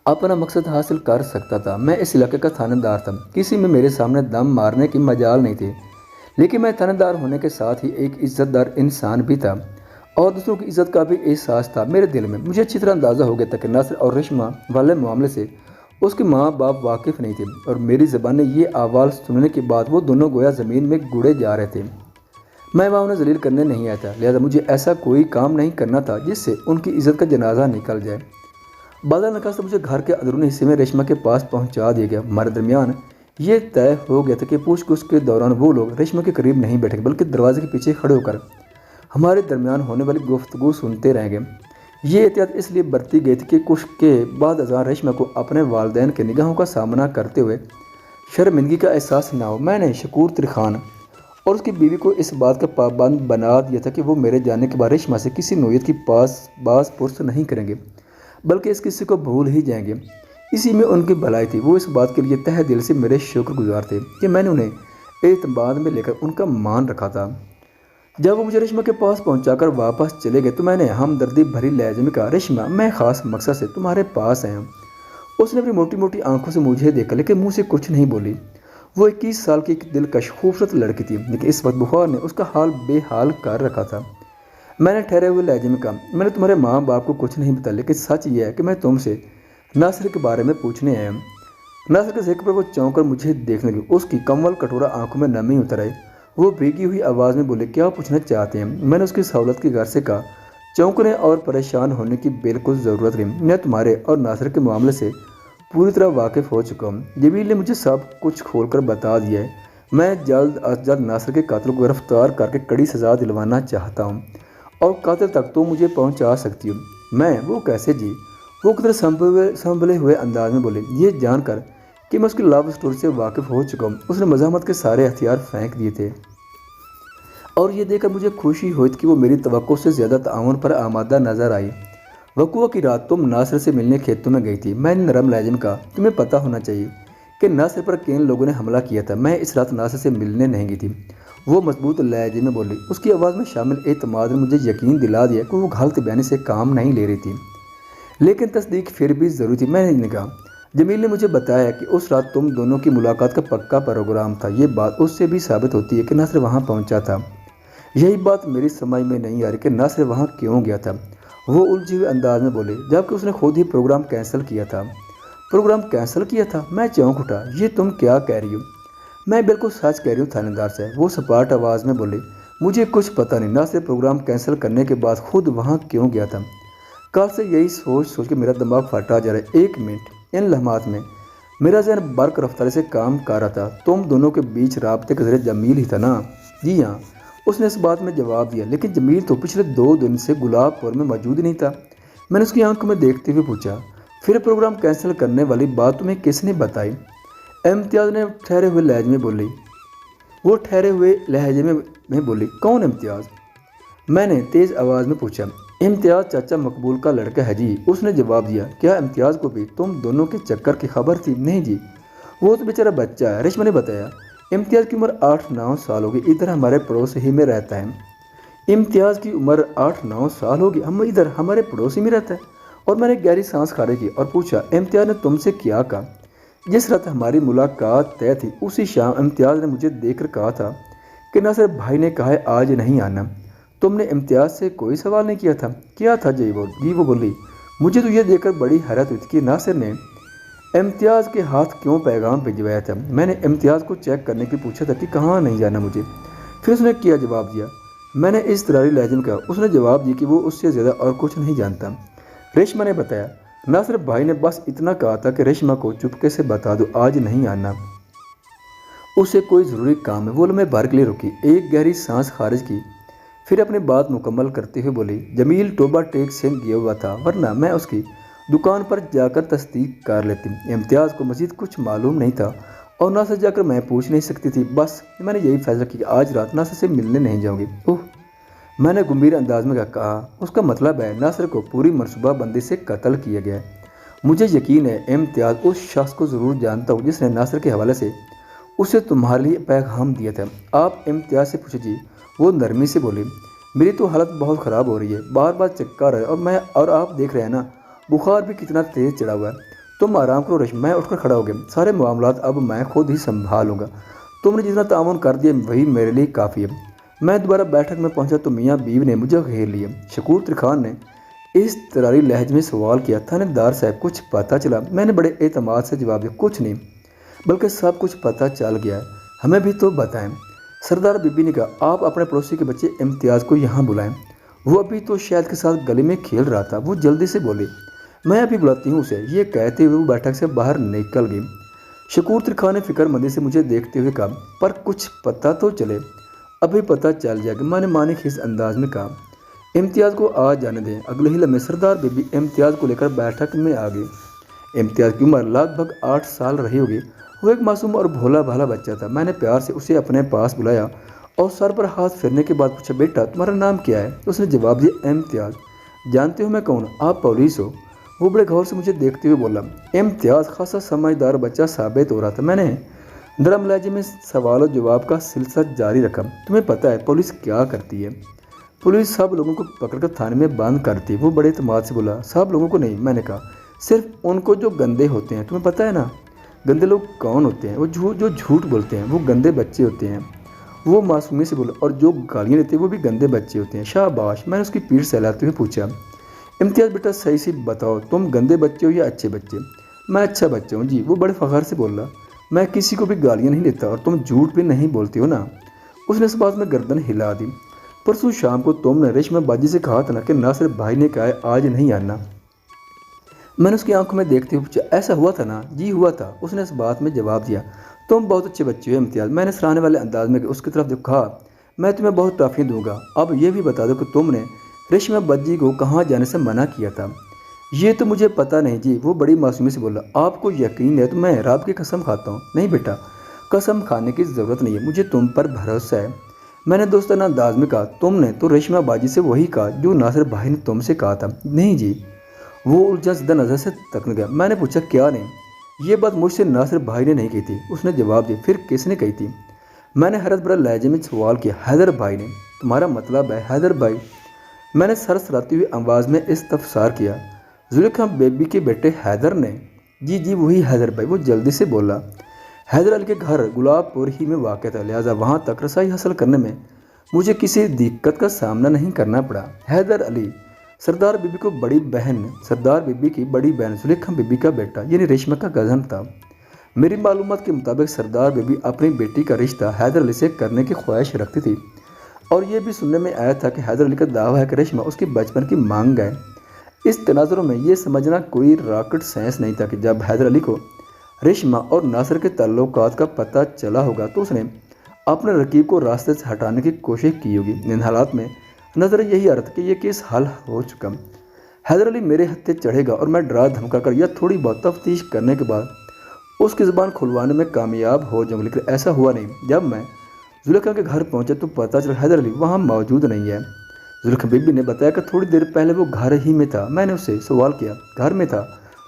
Speaker 1: اپنا مقصد حاصل کر سکتا تھا۔ میں اس علاقے کا تھانے دار تھا، کسی میں میرے سامنے دم مارنے کی مجال نہیں تھی، لیکن میں تھانے دار ہونے کے ساتھ ہی ایک عزت دار انسان بھی تھا اور دوسروں کی عزت کا بھی احساس تھا میرے دل میں۔ مجھے اچھی طرح اندازہ ہو گیا تھا کہ ناصر اور ریشما والے معاملے سے اس کے ماں باپ واقف نہیں تھے اور میری زبان نے یہ احوال سننے کے بعد وہ دونوں گویا زمین میں گڑے جا رہے تھے۔ میں وہاں انہیں ذلیل کرنے نہیں آیا تھا، لہذا مجھے ایسا کوئی کام نہیں کرنا تھا جس سے ان کی عزت کا جنازہ نکل جائے۔ بادل نخستہ مجھے گھر کے اندرونی حصے میں ریشما کے پاس پہنچا دیا گیا۔ ہمارے درمیان یہ طے ہو گیا تھا کہ پوچھ گچھ کے دوران وہ لوگ ریشما کے قریب نہیں بیٹھے بلکہ دروازے کے پیچھے کھڑے ہو کر ہمارے درمیان ہونے والی گفتگو سنتے رہیں گے۔ یہ احتیاط اس لیے برتی گئی تھی کہ کچھ کے بعد ازاں ریشما کو اپنے والدین کے نگاہوں کا سامنا کرتے ہوئے شرمندگی کا احساس نہ ہو۔ میں نے شکور ترکھان اور اس کی بیوی کو اس بات کا پابند بنا دیا تھا کہ وہ میرے جانے کے بعد ریشما سے کسی نوعیت کی باز پرس نہیں کریں گے بلکہ اس قصے کو بھول ہی جائیں گے۔ اسی میں ان کی بھلائی تھی۔ وہ اس بات کے لیے تہہ دل سے میرے شکر گزار تھے کہ میں نے انہیں اعتماد میں لے کر ان کا مان رکھا تھا۔ جب وہ مجھے ریشما کے پاس پہنچا کر واپس چلے گئے تو میں نے ہمدردی بھری لہجے میں کہا، ریشما میں خاص مقصد سے تمہارے پاس آیا ہوں۔ اس نے اپنی موٹی موٹی آنکھوں سے مجھے دیکھا لیکن منہ سے کچھ نہیں بولی۔ وہ 21 سال کی ایک دلکش خوبصورت لڑکی تھی لیکن اس وقت بخار نے اس کا حال بے حال کر رکھا تھا۔ میں نے ٹھہرے ہوئے لہجے میں کہا، میں نے تمہارے ماں باپ کو کچھ نہیں بتایا لیکن سچ یہ ہے کہ میں تم سے ناصر کے بارے میں پوچھنے آیا ہوں۔ ناصر کے ذکر پر وہ چونک کر مجھے دیکھنے لگی، اس کی کمول کٹورا آنکھوں میں نمی اتر آئی۔ وہ بھیگی ہوئی آواز میں بولے، کیا پوچھنا چاہتے ہیں؟ میں نے اس کی سہولت کی غرض سے کہا، چونکنے اور پریشان ہونے کی بالکل ضرورت نہیں، میں تمہارے اور ناصر کے معاملے سے پوری طرح واقف ہو چکا ہوں۔ جمیل نے مجھے سب کچھ کھول کر بتا دیا ہے۔ میں جلد از جلد ناصر کے قاتل کو گرفتار کر کے کڑی سزا دلوانا چاہتا ہوں اور قاتل تک تو مجھے پہنچا سکتی ہوں۔ میں وہ کیسے جی؟ وہ قدر سنبھلے ہوئے انداز میں بولے، یہ جان کر کہ میں اس کی لو اسٹوری سے واقف ہو چکا ہوں۔ اس نے مزاحمت کے سارے ہتھیار پھینک دیے تھے اور یہ دیکھ کر مجھے خوشی ہوئی کہ وہ میری توقع سے زیادہ تعاون پر آمادہ نظر آئی۔ وقوع کی رات تم ناصر سے ملنے کھیتوں میں گئی تھی۔ میں نے نرم لہجے میں کہا، تمہیں پتہ ہونا چاہیے کہ ناصر پر کن لوگوں نے حملہ کیا تھا۔ میں اس رات ناصر سے ملنے نہیں گئی تھی۔ وہ مضبوط لہجے میں بولی۔ اس کی آواز میں شامل اعتماد نے مجھے یقین دلا دیا کہ وہ غلط بیانی سے کام نہیں لے رہی تھی، لیکن تصدیق پھر بھی ضروری تھی۔ میں نے کہا، جمیل نے مجھے بتایا کہ اس رات تم دونوں کی ملاقات کا پکا پروگرام تھا۔ یہ بات اس سے بھی ثابت ہوتی ہے کہ ناصر وہاں پہنچا تھا۔ یہی بات میری سمجھ میں نہیں آ رہی کہ ناصر وہاں کیوں گیا تھا۔ وہ الجھے ہوئے انداز میں بولے، جبکہ اس نے خود ہی پروگرام کینسل کیا تھا۔ پروگرام کینسل کیا تھا؟ میں چونک اٹھا، یہ تم کیا کہہ رہی ہو؟ میں بالکل سچ کہہ رہی ہوں تھانے دار صاحب، وہ سپاٹ آواز میں بولے، مجھے کچھ پتہ نہیں ناصر پروگرام کینسل کرنے کے بعد خود وہاں کیوں گیا تھا۔ کل سے یہی سوچ کے میرا دماغ پھٹا جا رہا ہے۔ ایک منٹ، ان لمحات میں میرا ذہن برق رفتاری سے کام کر رہا تھا۔ تم دونوں کے بیچ رابطے کے ذریعے جمیل ہی تھا نا؟ جی ہاں، اس نے اس بات میں جواب دیا، لیکن جمیل تو پچھلے 2 دن سے گلاب پور میں موجود ہی نہیں تھا۔ میں نے اس کی آنکھوں میں دیکھتے ہوئے پوچھا، پھر پروگرام کینسل کرنے والی بات تمہیں کس نے بتائی؟ امتیاز نے ٹھہرے ہوئے لہجے میں بولی، کون امتیاز؟ میں نے تیز آواز میں پوچھا۔ امتیاز چاچا مقبول کا لڑکا ہے جی، اس نے جواب دیا۔ کیا امتیاز کو بھی تم دونوں کے چکر کی خبر تھی؟ نہیں جی، وہ تو بیچارہ بچہ ہے، ریشما نے بتایا۔ امتیاز کی عمر 8-9 سال ہوگی، ادھر ہمارے پڑوس ہی میں رہتا ہے۔ امتیاز کی عمر 8-9 سال ہوگی، ہم ادھر ہمارے پڑوس ہی میں رہتا ہے؟ اور میں نے گہری سانس کھانے کی اور پوچھا، امتیاز نے تم سے کیا کہا؟ جس رات ہماری ملاقات طے تھی اسی شام امتیاز نے مجھے دیکھ کر کہا تھا کہ ناصر بھائی نے کہا ہے آج نہیں آنا۔ تم نے امتیاز سے کوئی سوال نہیں کیا تھا؟ کیا تھا جی، وہ بولی۔ مجھے تو یہ دیکھ کر بڑی حیرت ہوئی تھی کہ ناصر نے امتیاز کے ہاتھ کیوں پیغام بھجوایا تھا۔ میں نے امتیاز کو چیک کرنے کے پوچھا تھا کہ کہاں نہیں جانا مجھے، پھر اس نے کیا جواب دیا؟ میں نے اس طرح لہجے میں کہا۔ اس نے جواب دیا کہ وہ اس سے زیادہ اور کچھ نہیں جانتا۔ ریشما نے بتایا، ناصر بھائی نے بس اتنا کہا تھا کہ ریشما کو چپکے سے بتا دو آج نہیں آنا، اسے کوئی ضروری کام ہے۔ وہ لمحے بھر کے لیے رکی، ایک گہری سانس خارج کی، پھر اپنی بات مکمل کرتے ہوئے بولی، جمیل ٹوبہ ٹیک سے گیا ہوا تھا، ورنہ میں اس کی دکان پر جا کر تصدیق کر لیتی۔ امتیاز کو مزید کچھ معلوم نہیں تھا اور ناصر جا کر میں پوچھ نہیں سکتی تھی۔ بس میں نے یہی فیصلہ کیا کہ آج رات ناصر سے ملنے نہیں جاؤں گی۔ میں نے گمبھیر انداز میں کہا، اس کا مطلب ہے ناصر کو پوری منصوبہ بندی سے قتل کیا گیا ہے۔ مجھے یقین ہے امتیاز اس شخص کو ضرور جانتا ہوں جس نے ناصر کے حوالے سے اسے تمہارے لیے پیغام دیا تھا۔ آپ امتیاز سے پوچھے جی، وہ نرمی سے بولی۔ میری تو حالت بہت خراب ہو رہی ہے، بار بار چکر ہے اور آپ دیکھ رہے ہیں نا بخار بھی کتنا تیز چڑھا ہوا ہے۔ تم آرام کرو ریشما، میں اٹھ کر کھڑا ہو گیا، سارے معاملات اب میں خود ہی سنبھالوں گا۔ تم نے جتنا تعاون کر دیا وہی میرے لیے کافی ہے۔ میں دوبارہ بیٹھک میں پہنچا تو میاں بیوی نے مجھے گھیر لیا۔ شکور ترکھان نے اس طراری لہجے میں سوال کیا، تھانے صاحب کچھ پتہ چلا؟ میں نے بڑے اعتماد سے جواب دیا، کچھ نہیں، بلکہ سب کچھ پتہ چل گیا ہے، ہمیں بھی تو بتائیں۔ سردار بی بی نے کہا، آپ اپنے پڑوسی کے بچے امتیاز کو یہاں بلائیں، وہ ابھی تو شہد کے ساتھ گلی میں کھیل رہا تھا۔ وہ جلدی سے بولی، میں ابھی بلاتی ہوں اسے۔ یہ کہتے ہوئے وہ بیٹھک سے باہر نکل گئی۔ شکور ترکھان نے فکر مندی سے مجھے دیکھتے ہوئے کہا، پر کچھ پتہ تو چلے۔ ابھی پتہ چل جائے گا، میں نے معنی خیز انداز میں کہا۔ امتیاز کو آ جانے دیں۔ اگلے ہی لمحے سردار بی بی امتیاز کو لے کر بیٹھک میں آ گئی۔ امتیاز کی عمر لگ بھگ 8 سال رہی ہوگی، وہ ایک معصوم اور بھولا بھالا بچہ تھا۔ میں نے پیار سے اسے اپنے پاس بلایا اور سر پر ہاتھ پھیرنے کے بعد پوچھا، بیٹا تمہارا نام کیا ہے؟ اس نے جواب دیا، امتیاز۔ جانتے ہو میں کون؟ آپ پولیس ہو؟ وہ بڑے غور سے مجھے دیکھتے ہوئے بولا۔ امتیاز خاصا سمجھدار بچہ ثابت ہو رہا تھا۔ میں نے نرم لہجے میں سوال و جواب کا سلسلہ جاری رکھا، تمہیں پتہ ہے پولیس کیا کرتی ہے؟ پولیس سب لوگوں کو پکڑ کر تھانے میں بند کرتی ہے۔ وہ بڑے اعتماد سے بولا، سب لوگوں کو نہیں، میں نے کہا صرف ان کو جو گندے ہوتے ہیں۔ تمہیں پتہ ہے نا گندے لوگ کون ہوتے ہیں؟ وہ جو جھوٹ بولتے ہیں، وہ گندے بچے ہوتے ہیں۔ وہ معصومی سے بولا، اور جو گالیاں دیتے ہیں وہ بھی گندے بچے ہوتے ہیں۔ شاباش، میں نے اس کی پیٹھ سہلاتے ہوئے پوچھا، امتیاز بیٹا صحیح سے بتاؤ تم گندے بچے ہو یا اچھے بچے؟ میں اچھا بچہ ہوں جی، وہ بڑے فخر سے بولا، میں کسی کو بھی گالیاں نہیں دیتا اور تم جھوٹ بھی نہیں بولتی ہو نا؟ اس نے اس بات میں گردن ہلا دی، پرسوں شام کو تم نے ریشما باجی سے کہا تھا نا کہ ناصر بھائی نے کہا ہے آج نہیں آنا۔ میں نے اس کی آنکھوں میں دیکھتے ہوئے پوچھا، ایسا ہوا تھا نا؟ جی ہوا تھا، اس نے اس بات میں جواب دیا۔ تم بہت اچھے بچے ہو امتیاز، میں نے سراہنے والے انداز میں اس کی طرف کہا، میں تمہیں بہت ٹافیاں دوں گا۔ اب یہ بھی بتا دو کہ تم نے ریشما باجی کو کہاں جانے سے منع کیا تھا؟ یہ تو مجھے پتہ نہیں جی، وہ بڑی معصومی سے بولا۔ آپ کو یقین ہے تو میں رب کی قسم کھاتا ہوں۔ نہیں بیٹا، قسم کھانے کی ضرورت نہیں ہے، مجھے تم پر بھروسہ ہے، میں نے دوستانہ انداز میں کہا۔ تم نے تو ریشما باجی سے وہی کہا جو ناصر بھائی نے تم سے کہا تھا؟ نہیں جی، وہ الجھا زدہ نظر سے تکنے گیا۔ میں نے پوچھا، کیا نہیں؟ یہ بات مجھ سے ناصر بھائی نے نہیں کہی تھی، اس نے جواب دیا۔ پھر کس نے کہی تھی؟ میں نے حیرت بھرا لہجے میں سوال کیا۔ حیدر بھائی نے؟ تمہارا مطلب ہے حیدر بھائی؟ میں نے سر سراتی ہوئی آواز میں استفسار کیا۔ زلیخا بیبی کے بیٹے حیدر نے؟ جی وہی حیدر بھائی، وہ جلدی سے بولا۔ حیدر علی کے گھر گلاب پور ہی میں واقع تھا، لہٰذا وہاں تک رسائی حاصل کرنے میں مجھے کسی دقت کا سامنا نہیں کرنا پڑا۔ حیدر علی سردار بی بی کی بڑی بہن زلیخا بی بی کا بیٹا یعنی ریشما کا کزن تھا۔ میری معلومات کے مطابق سردار بی بی اپنی بیٹی کا رشتہ حیدر علی سے کرنے کی خواہش رکھتی تھی، اور یہ بھی سننے میں آیا تھا کہ حیدر علی کا دعویٰ ہے کہ ریشما اس کی بچپن کی مانگ ہے۔ اس تناظروں میں یہ سمجھنا کوئی راکٹ سائنس نہیں تھا کہ جب حیدر علی کو ریشما اور ناصر کے تعلقات کا پتہ چلا ہوگا تو اس نے آپ نے رقیب کو راستے سے ہٹانے کی کوشش کی ہوگی۔ ان حالات میں نظر یہی آ رہا تھا کہ یہ کیس حل ہو چکا۔ حیدر علی میرے ہتھے چڑھے گا اور میں ڈرا دھمکا کر یا تھوڑی بہت تفتیش کرنے کے بعد اس کی زبان کھلوانے میں کامیاب ہو جاؤں گا، لیکن ایسا ہوا نہیں۔ جب میں زلیخا کے گھر پہنچا تو پتہ چلا حیدر علی وہاں موجود نہیں ہے۔ زلیخا بی بی نے بتایا کہ تھوڑی دیر پہلے وہ گھر ہی میں تھا۔ میں نے اس سے سوال کیا، گھر میں تھا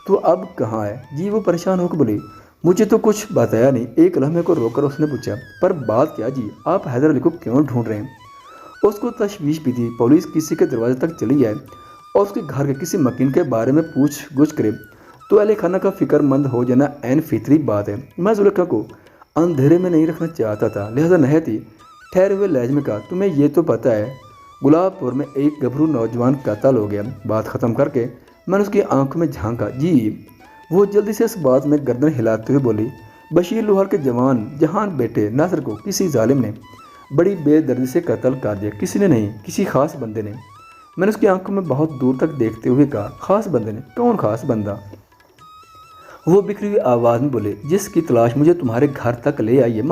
Speaker 1: تو اب کہاں ہے؟ جی وہ پریشان ہو کے بولی، مجھے تو کچھ بتایا نہیں۔ ایک لمحے کو روک کر اس نے پوچھا، پر بات کیا جی؟ آپ حیدر علی کو کیوں ڈھونڈ رہے ہیں؟ اس کو تشویش بھی تھی، پولیس کسی کے دروازے تک چلی جائے اور اس کے گھر کے کسی مکین کے بارے میں پوچھ گچھ کرے تو اہل خانہ کا فکر مند ہو جانا عین فطری بات ہے۔ میں زلیخا کو اندھیرے میں نہیں رکھنا چاہتا تھا، لہذا نہایت ہی ٹھہرے ہوئے لہجے میں کہا، تمہیں یہ تو پتہ ہے گلاب پور میں ایک گبھرو نوجوان قتل ہو گیا۔ بات ختم کر کے میں نے اس کی آنکھ میں جھانکا۔ جی؟ وہ جلدی سے اس بات میں گردن ہلاتے ہوئے بولی، بشیر لوہار کے جوان جہان بیٹے ناصر کو کسی ظالم نے بڑی بے دردی سے قتل کر دیا۔ کسی نے نہیں، کسی خاص بندے نے۔ میں نے اس کی آنکھوں میں بہت دور تک دیکھتے ہوئے کہا، خاص بندے نے؟ کون خاص بندہ؟ وہ بکھری ہوئی آواز میں بولے، جس کی تلاش مجھے تمہارے گھر تک لے آئی ہے۔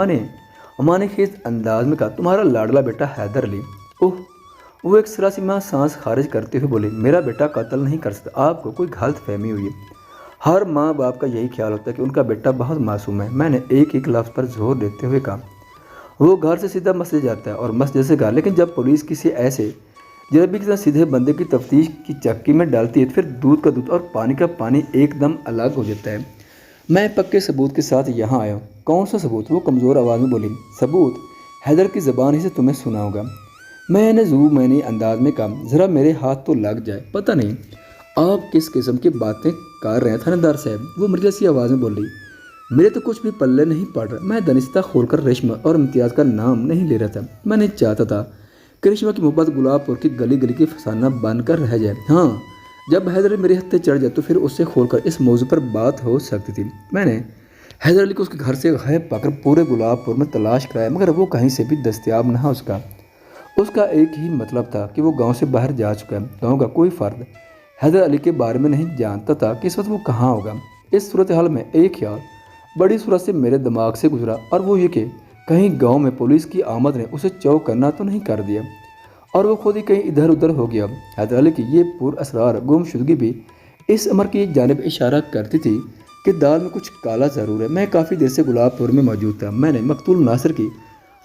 Speaker 1: مانے خیز انداز میں کہا، تمہارا لاڈلا بیٹا حیدر علی۔ اوہ! وہ ایک سراسیمہ سانس خارج کرتے ہوئے بولے، میرا بیٹا قتل نہیں کر سکتا، آپ کو کوئی غلط فہمی ہوئی ہے۔ ہر ماں باپ کا یہی خیال ہوتا ہے کہ ان کا بیٹا بہت معصوم ہے۔ میں نے ایک ایک لفظ پر زور دیتے ہوئے کہا، وہ گھر سے سیدھا مسجد جاتا ہے اور مسجد سے گھر، لیکن جب پولیس کسی ایسے جربی کے ساتھ سیدھے بندے کی تفتیش کی چکی میں ڈالتی ہے تو پھر دودھ کا دودھ اور پانی کا پانی ایک دم الگ ہو جاتا ہے۔ میں پکے ثبوت کے ساتھ یہاں آیا ہوں۔ کون سا ثبوت؟ وہ کمزور آواز میں بولی، ثبوت حیدر کی زبان ہی سے تمہیں سنا ہوگا۔ میں نے زومینی انداز میں کہا، ذرا میرے ہاتھ تو لگ جائے۔ پتہ نہیں آپ کس قسم کی باتیں کر رہے ہیں تھانے دار صاحب، وہ مرجع سی آواز میں بولی، میرے تو کچھ بھی پلے نہیں پڑ رہا۔ میں دانستہ کھول کر ریشمہ اور امتیاز کا نام نہیں لے رہا تھا۔ میں نہیں چاہتا تھا کہ ریشمہ کی محبت گلاب پور کی گلی گلی کی فسانہ بن کر رہ جائے۔ ہاں، جب حیدر علی میرے ہتھے چڑھ جائے تو پھر اس سے کھول کر اس موضوع پر بات ہو سکتی تھی۔ میں نے حیدر علی کو اس کے گھر سے غائب پا کر پورے گلاب پور میں تلاش کرایا، مگر وہ کہیں سے بھی دستیاب نہ ہو سکا۔ اس کا ایک ہی مطلب تھا کہ وہ گاؤں سے باہر جا چکا ہے۔ گاؤں کا کوئی فرد حیدر علی کے بارے میں نہیں جانتا تھا کہ اس وقت وہ کہاں ہوگا۔ اس صورتحال میں ایک خیال بڑی صورت سے میرے دماغ سے گزرا، اور وہ یہ کہ کہیں گاؤں میں پولیس کی آمد نے اسے چوک کرنا تو نہیں کر دیا اور وہ خود ہی کہیں ادھر ادھر ہو گیا۔ حیدر علی کی یہ پر اسرار گم شدگی بھی اس امر کی جانب اشارہ کرتی تھی کہ دال میں کچھ کالا ضرور ہے۔ میں کافی دیر سے گلاب پور میں موجود تھا۔ میں نے مقتول ناصر کی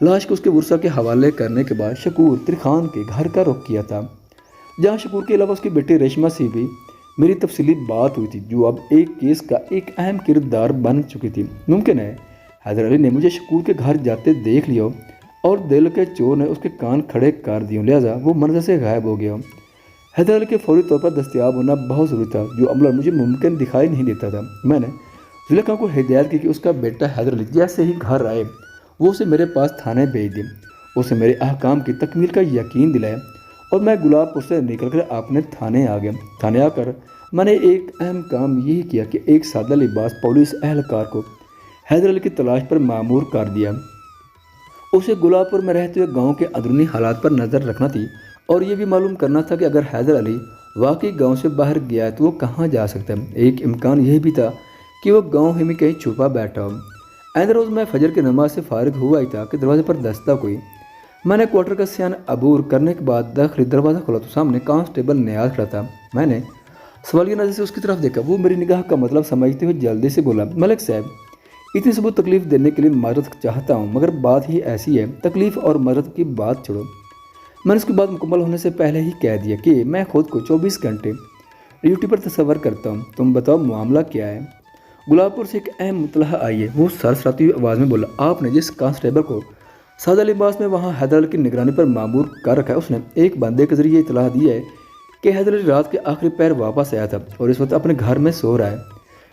Speaker 1: لاش کو اس کے ورثہ کے حوالے کرنے کے بعد شکور ترخان کے گھر کا رخ کیا تھا، جہاں شکور کے علاوہ اس کی بیٹی ریشمہ سے بھی میری تفصیلی بات ہوئی تھی، جو اب ایک کیس کا ایک اہم کردار بن چکی تھی۔ ممکن ہے حیدر علی نے مجھے شکور کے گھر جاتے دیکھ لیا اور دل کے چور نے اس کے کان کھڑے کر دیے، لہذا وہ منظر سے غائب ہو گیا۔ حیدر علی کے فوری طور پر دستیاب ہونا بہت ضروری تھا، جو عملہ مجھے ممکن دکھائی نہیں دیتا تھا۔ میں نے زلیخا کو ہدایت کی کہ اس کا بیٹا حیدر علی جیسے ہی گھر آئے وہ اسے میرے پاس تھانے بھیج دے، اسے میرے احکام کی تکمیل کا یقین دلائے، اور میں گلاب پور سے نکل کر اپنے تھانے آ گیا۔ تھانے آ کر میں نے ایک اہم کام یہی کیا کہ ایک سادہ لباس پولیس اہلکار کو حیدر علی کی تلاش پر مامور کر دیا۔ اسے گلاب پور میں رہتے ہوئے گاؤں کے اندرونی حالات پر نظر رکھنا تھی اور یہ بھی معلوم کرنا تھا کہ اگر حیدر علی واقعی گاؤں سے باہر گیا ہے تو وہ کہاں جا سکتا ہے۔ ایک امکان یہ بھی تھا کہ وہ گاؤں ہی میں کہیں چھپا بیٹھا ہو۔ این روز میں فجر کی نماز سے فارغ ہوا ہی تھا کہ دروازے پر دستک ہوئی۔ میں نے کوارٹر کا سیان عبور کرنے کے بعد داخلی دروازہ کھولا تو سامنے کانسٹیبل نیاز کھڑا تھا۔ میں نے سوالیہ نظر سے اس کی طرف دیکھا۔ وہ میری نگاہ کا مطلب سمجھتے ہوئے جلدی سے بولا، ملک صاحب، اتنی صبح تکلیف دینے کے لیے معذرت چاہتا ہوں، مگر بات ہی ایسی ہے، تکلیف اور معذرت کی بات چھوڑو۔ میں نے اس کی بات مکمل ہونے سے پہلے ہی کہہ دیا کہ میں خود کو 24 گھنٹے ڈیوٹی پر تصور کرتا ہوں۔ تم بتاؤ معاملہ کیا ہے؟ گلاب پور سے ایک اہم مطلع آئی ہے، وہ سرسراتی ہوئی آواز میں بولا۔ آپ نے جس کانسٹیبل کو سادہ لباس میں وہاں حیدر علی کی نگرانی پر مامور کر رکھا ہے، اس نے ایک بندے کے ذریعے اطلاع دی ہے کہ حیدر علی رات کے آخری پہر واپس آیا تھا اور اس وقت اپنے گھر میں سو رہا ہے۔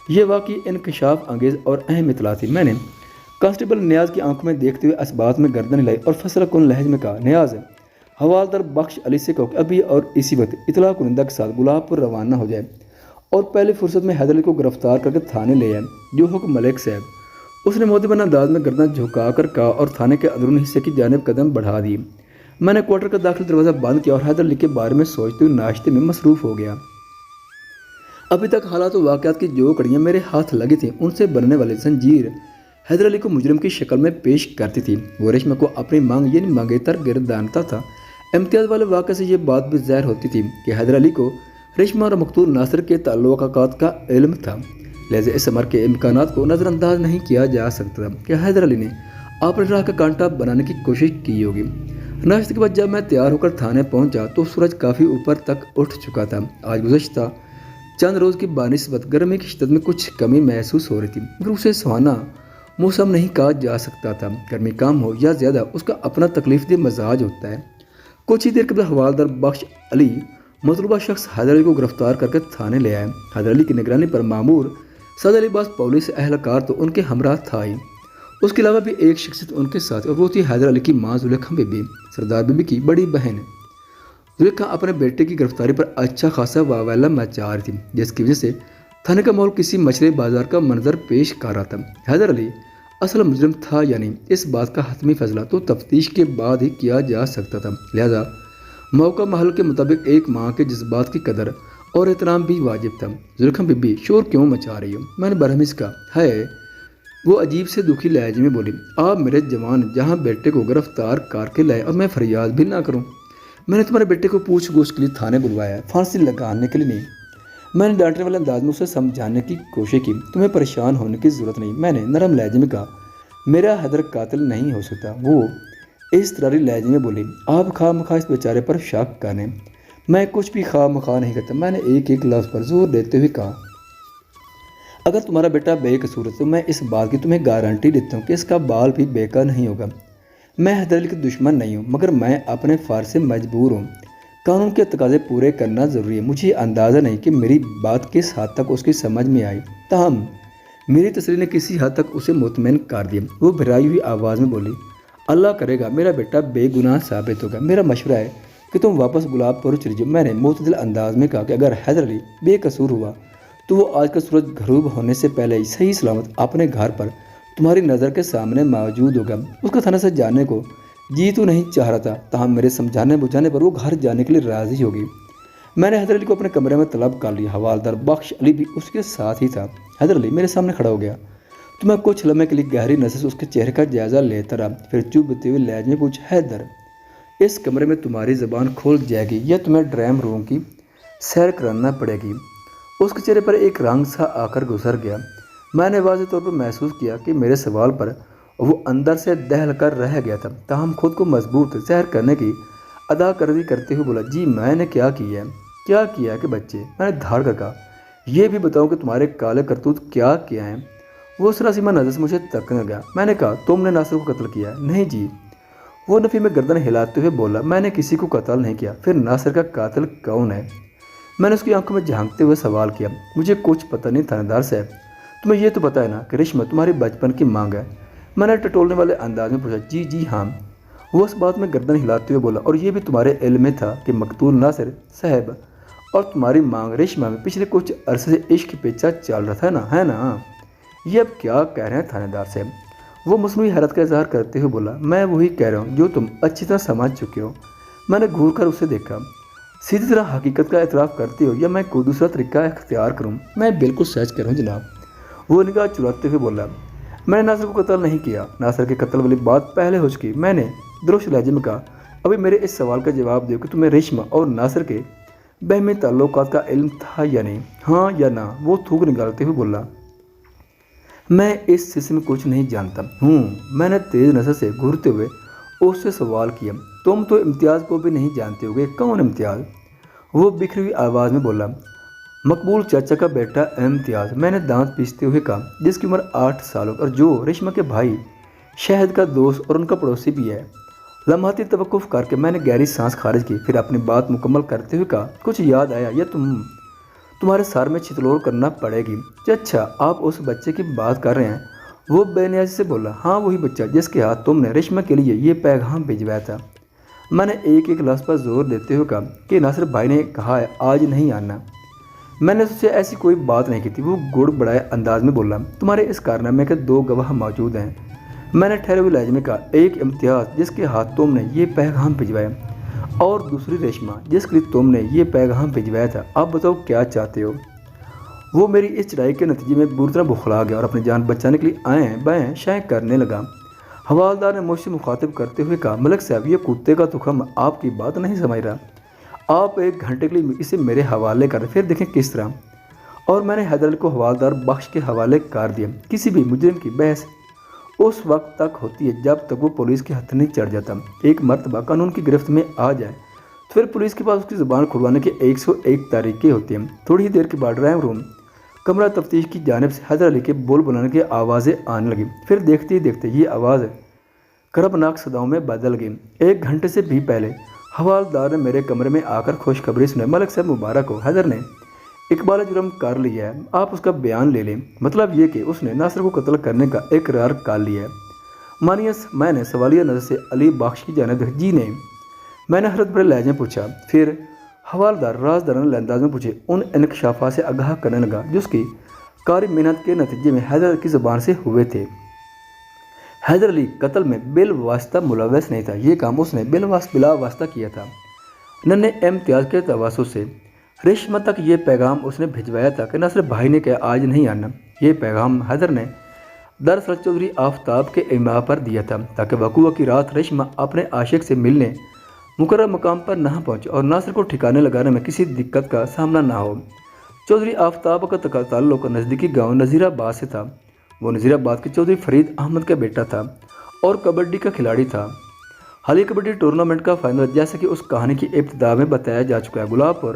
Speaker 1: یہ واقعی انکشاف انگیز اور اہم اطلاع تھی۔ میں نے کانسٹیبل نیاز کی آنکھوں میں دیکھتے ہوئے اس بات میں گردن ہلائی اور فیصلہ کن لہجے میں کہا، نیاز حوالدار بخش علی سے کہو کہ ابھی اور اسی وقت اطلاع کنندہ کے ساتھ گلاب پور روانہ ہو جائے اور پہلی فرصت میں حیدر علی کو گرفتار کر کے تھانے لے آئے۔ جو حکم ملک صاحب، اس نے مودبانہ انداز میں گردن جھکا کر کہا اور تھانے کے اندرونی حصے کی جانب قدم بڑھا دی۔ میں نے کوارٹر کا داخلی دروازہ بند کیا اور حیدر علی کے بارے میں سوچتے ہوئے ناشتے میں مصروف ہو گیا۔ ابھی تک حالات و واقعات کی جو کڑیاں میرے ہاتھ لگی تھیں ان سے بننے والے زنجیر حیدر علی کو مجرم کی شکل میں پیش کرتی تھی۔ وہ ریشمہ کو اپنی مانگ یعنی منگیتر گردانتا تھا۔ امتیاز والے واقعے سے یہ بات بھی ظاہر ہوتی تھی کہ حیدر علی کو ریشمہ اور مقتول ناصر کے تعلقات کا علم تھا، لہذا اس امر کے امکانات کو نظر انداز نہیں کیا جا سکتا کہ حیدر علی نے اپنے راہ کا کانٹا بنانے کی کوشش کی ہوگی۔ ناشتے کے بعد جب میں تیار ہو کر تھانے پہنچا تو سورج کافی اوپر تک اٹھ چکا تھا۔ آج گزشتہ چند روز کی بنسبت گرمی کی شدت میں کچھ کمی محسوس ہو رہی تھی، مگر اسے سہانا موسم نہیں کہا جا سکتا تھا۔ گرمی کم ہو یا زیادہ اس کا اپنا تکلیف دہ مزاج ہوتا ہے۔ کچھ ہی دیر کے بعد حوالدار بخش علی مطلوبہ شخص حیدر علی کو گرفتار کر کے تھانے لے آئے۔ حیدر علی کی نگرانی پر مامور سادہ لباس پولیس اہلکار تو ان کے ہمراہ تھا ہی، اس کے علاوہ بھی ایک شخصیت ان کے ساتھ، اور وہ تھی حیدر علی کی ماں Zulaikha be be, Sardar be be کی بڑی بہن۔ زلیخا اپنے بیٹے کی گرفتاری پر اچھا خاصا واویلا مچا رہی تھی، جس کی وجہ سے تھانے کا ماحول کسی مچھلی بازار کا منظر پیش کر رہا تھا۔ حیدر علی اصل مجرم تھا یا نہیں، اس بات کا حتمی فیصلہ تو تفتیش کے بعد ہی کیا جا سکتا تھا، لہذا موقع محل کے مطابق ایک ماں کے جذبات کی قدر اور احترام بھی واجب تھا۔ زلیخا بی بی شور کیوں مچا رہی ہو؟ میں نے برہمی سے کہا ہے۔ وہ عجیب سے دکھی لہجے میں بولی، آپ میرے جوان جہاں بیٹے کو گرفتار کر کے لائے اور میں فریاد بھی نہ کروں؟ میں نے تمہارے بیٹے کو پوچھ گچھ کے لیے تھانے بلوایا ہے، پھانسی لگانے کے لیے نہیں۔ میں نے ڈانٹنے والے انداز میں اسے سمجھانے کی کوشش کی، تمہیں پریشان ہونے کی ضرورت نہیں۔ میں نے نرم لہجے میں کہا، میرا حیدر قاتل نہیں ہو سکتا۔ وہ اضطراری لہجے میں بولی، آپ خواہ مخواہ اس بیچارے پر شک کریں، میں کچھ بھی خواہ مخواہ نہیں کرتا۔ میں نے ایک ایک لفظ پر زور دیتے ہوئے کہا، اگر تمہارا بیٹا بے قصور ہے تو میں اس بات کی تمہیں گارنٹی دیتا ہوں کہ اس کا بال بھی بیکار نہیں ہوگا۔ میں حیدر علی کا دشمن نہیں ہوں، مگر میں اپنے فرض سے مجبور ہوں۔ قانون کے تقاضے پورے کرنا ضروری ہے۔ مجھے اندازہ نہیں کہ میری بات کس حد تک اس کی سمجھ میں آئی، تاہم میری تسلی نے کسی حد تک اسے مطمئن کر دیا۔ وہ بھرائی ہوئی آواز میں بولی، اللہ کرے گا میرا بیٹا بے گناہ ثابت ہوگا۔ میرا مشورہ ہے کہ تم واپس گلاب پور چلی جاؤ۔ میں نے معتدل انداز میں کہا کہ اگر حیدر علی بے قصور ہوا تو وہ آج کا سورج غروب ہونے سے پہلے ہی صحیح سلامت اپنے گھر پر تمہاری نظر کے سامنے موجود ہوگا۔ اس کا تھانے سے جانے کو جی تو نہیں چاہ رہا تھا، تاہم میرے سمجھانے بجھانے پر وہ گھر جانے کے لیے راضی ہوگی۔ میں نے حیدر علی کو اپنے کمرے میں طلب کر لیا۔ حوالدار بخش علی بھی اس کے ساتھ ہی تھا۔ حیدر علی میرے سامنے کھڑا ہو گیا تو میں کچھ لمحے کے لیے گہری نظر سے اس کے چہرے کا جائزہ لیتا رہا، پھر چبھتے ہوئے لہجے میں پوچھا، حیدر اس کمرے میں تمہاری زبان کھول جائے گی یا تمہیں ڈرائنگ روم کی سیر کرانا پڑے گی؟ اس کے چہرے پر ایک رنگ سا آ کر گزر گیا۔ میں نے واضح طور پر محسوس کیا کہ میرے سوال پر وہ اندر سے دہل کر رہ گیا تھا، تاہم خود کو مضبوط ظاہر کرنے کی ادا کردی کرتے ہوئے بولا، جی میں نے کیا کیا ہے کہ بچے؟ میں نے دھاڑ کر کہا، یہ بھی بتاؤ کہ تمہارے کالے کرتوت کیا ہیں؟ وہ سراسیمہ نظر سے مجھے تکنے لگا۔ میں نے کہا، تم نے ناصر کو قتل کیا؟ نہیں جی۔ وہ نفی میں گردن ہلاتے ہوئے بولا، میں نے کسی کو قتل نہیں کیا۔ پھر ناصر کا قاتل کون ہے؟ میں نے اس کی آنکھوں میں جھانکتے ہوئے سوال کیا۔ مجھے کچھ پتہ نہیں تھانے دار صاحب، تمہیں یہ تو پتہ ہے نا کہ ریشمہ تمہاری بچپن کی مانگ ہے؟ میں نے ٹٹولنے والے انداز میں پوچھا۔ جی ہاں۔ وہ اس بات میں گردن ہلاتے ہوئے بولا، اور یہ بھی تمہارے علم میں تھا کہ مقتول ناصر صاحب اور تمہاری مانگ ریشمہ میں پچھلے کچھ عرصے سے عشق پیچھا چل رہا تھا ہے نا؟ یہ اب کیا کہہ رہے ہیں تھانے دار صاحب؟ وہ مصنوعی حیرت کا اظہار کرتے ہوئے بولا، میں وہی کہہ رہا ہوں جو تم اچھی طرح سمجھ چکے ہو۔ میں نے گھور کر اسے دیکھا، سیدھی طرح حقیقت کا اعتراف کرتے ہو یا میں کوئی دوسرا طریقہ اختیار کروں؟ میں بالکل سچ کہہ رہا ہوں جناب۔ وہ نگاہ چراتے ہوئے بولا، میں نے ناصر کو قتل نہیں کیا، ناصر کے قتل والی بات پہلے ہو چکی۔ میں نے درست لہجے میں کہا، ابھی میرے اس سوال کا جواب دو کہ تمہیں ریشمہ اور ناصر کے باہمی تعلقات کا علم تھا یا نہیں، ہاں یا نہ؟ وہ تھوک نکالتے ہوئے بولا، میں اس سلسلے میں کچھ نہیں جانتا ہوں۔ میں نے تیز نظر سے گھورتے ہوئے اس سے سوال کیا، تم تو امتیاز کو بھی نہیں جانتے ہوگے؟ کون امتیاز؟ وہ بکھری ہوئی آواز میں بولا، مقبول چاچا کا بیٹا امتیاز۔ میں نے دانت پیستے ہوئے کہا، جس کی عمر 8 سال ہو اور جو ریشمہ کے بھائی شہد کا دوست اور ان کا پڑوسی بھی ہے۔ لمحاتی توقف کر کے میں نے گہری سانس خارج کی، پھر اپنی بات مکمل کرتے ہوئے کہا، کچھ یاد آیا یا تمہارے سر میں چھتلور کرنا پڑے گی؟ اچھا آپ اس بچے کی بات کر رہے ہیں؟ وہ بے نیازی سے بولا، ہاں وہی بچہ جس کے ہاتھ تم نے ریشمہ کے لیے یہ پیغام بھیجوایا تھا۔ میں نے ایک ایک لفظ پر زور دیتے ہوئے کہا کہ ناصر بھائی نے کہا ہے آج نہیں آنا۔ میں نے اس سے ایسی کوئی بات نہیں کی تھی۔ وہ گڑ بڑائے انداز میں بولا، تمہارے اس کارنامے کے 2 گواہ موجود ہیں۔ میں نے ٹھہرے ہوئے لہجے میں کہا، ایک امتیاز جس کے ہاتھ تم نے یہ پیغام بھجوایا اور دوسری ریشمہ جس کے لیے تم نے یہ پیغام بھجوایا تھا۔ اب بتاؤ کیا چاہتے ہو؟ وہ میری اس چڑھائی کے نتیجے میں بری طرح بوکھلا گیا اور اپنی جان بچانے کے لیے آئیں بائیں شائیں کرنے لگا۔ حوالدار نے مجھ سے مخاطب کرتے ہوئے کہا، ملک صاحب، یہ کتے کا تخم آپ کی بات نہیں سمجھ رہا، آپ 1 گھنٹے کے لیے اسے میرے حوالے کر پھر دیکھیں کس طرح۔ اور میں نے حیدر علی کو حوالدار بخش کے حوالے کر دیا۔ کسی بھی مجرم کی بحث اس وقت تک ہوتی ہے جب تک وہ پولیس کے ہتھ نہیں چڑھ جاتا۔ ایک مرتبہ قانون کی گرفت میں آ جائے تو پھر پولیس کے پاس اس کی زبان کھلوانے کے 101 طریقے ہوتے ہیں۔ تھوڑی ہی دیر کے بعد ڈرائنگ روم کمرہ تفتیش کی جانب سے حیدر علی کے بول بلانے کی آوازیں آنے لگیں۔ پھر دیکھتے ہی دیکھتے یہ آواز کربناک صداؤں میں بدل گئی۔ 1 گھنٹے سے بھی پہلے حوالدار نے میرے کمرے میں آ کر خوشخبری سنائی، ملک صاحب مبارک ہو، حیدر نے اقبال جرم کر لیا ہے، آپ اس کا بیان لے لیں۔ مطلب یہ کہ اس نے ناصر کو قتل کرنے کا اقرار کر لیا ہے۔ مانیے، میں نے سوالیہ نظر سے علی بخش کی جانب دیکھا۔ جی نہیں، میں نے حیرت بھرے لہجے میں پوچھا۔ پھر حوالدار رازدارانہ انداز میں پوچھے ان انکشافات سے آگاہ کرنے لگا جو اس کی کاری محنت کے نتیجے میں حیدر علی کی زبان سے ہوئے تھے۔ حیدر علی قتل میں بالواسطہ ملوث نہیں تھا، یہ کام اس نے بلا واسطہ کیا تھا۔ ننھے امتیاز کے توسط سے ریشمہ تک یہ پیغام اس نے بھجوایا تھا کہ ناصر بھائی نے کہا آج نہیں آنا۔ یہ پیغام حیدر نے دراصل چودھری آفتاب کے ایما پر دیا تھا تاکہ وقوع کی رات ریشمہ اپنے عاشق سے ملنے مقررہ مقام پر نہ پہنچے اور ناصر کو ٹھکانے لگانے میں کسی دقت کا سامنا نہ ہو۔ چودھری آفتاب کا تعلق نزدیکی گاؤں نذیر آباد سے تھا۔ وہ نذیر آباد کے چودھری فرید احمد کا بیٹا تھا اور کبڈی کا کھلاڑی تھا۔ حالیہ کبڈی ٹورنامنٹ کا فائنل جیسا کہ اس کہانی کی ابتدا میں بتایا جا چکا ہے گلاب پور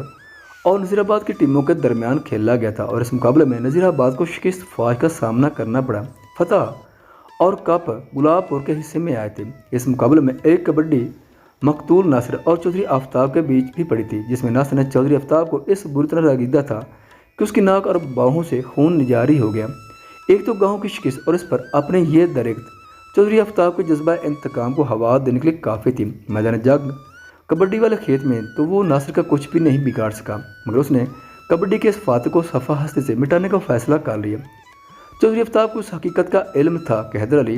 Speaker 1: اور نذیر آباد کی ٹیموں کے درمیان کھیلا گیا تھا اور اس مقابلے میں نذیر آباد کو شکست فوج کا سامنا کرنا پڑا۔ فتح اور کپ گلاب پور کے حصے میں آئے تھے۔ اس مقابلے میں ایک کبڈی مقتول ناصر اور چودھری آفتاب کے بیچ بھی پڑی تھی جس میں ناصر نے چودھری آفتاب کو اس بری طرح رگیدہ تھا کہ اس کی ناک اور باہوں سے خون جاری ہو گیا۔ ایک تو گاؤں کی شکست اور اس پر اپنے یہ درخت چودھری آفتاب کے جذبہ انتقام کو ہوا دینے کے لیے کافی تھی۔ میدان جنگ کبڈی والے کھیت میں تو وہ ناصر کا کچھ بھی نہیں بگاڑ سکا، مگر اس نے کبڈی کے اس فاتح کو صفحہ ہستی سے مٹانے کا فیصلہ کر لیا۔ چودھری آفتاب کو اس حقیقت کا علم تھا کہ حیدر علی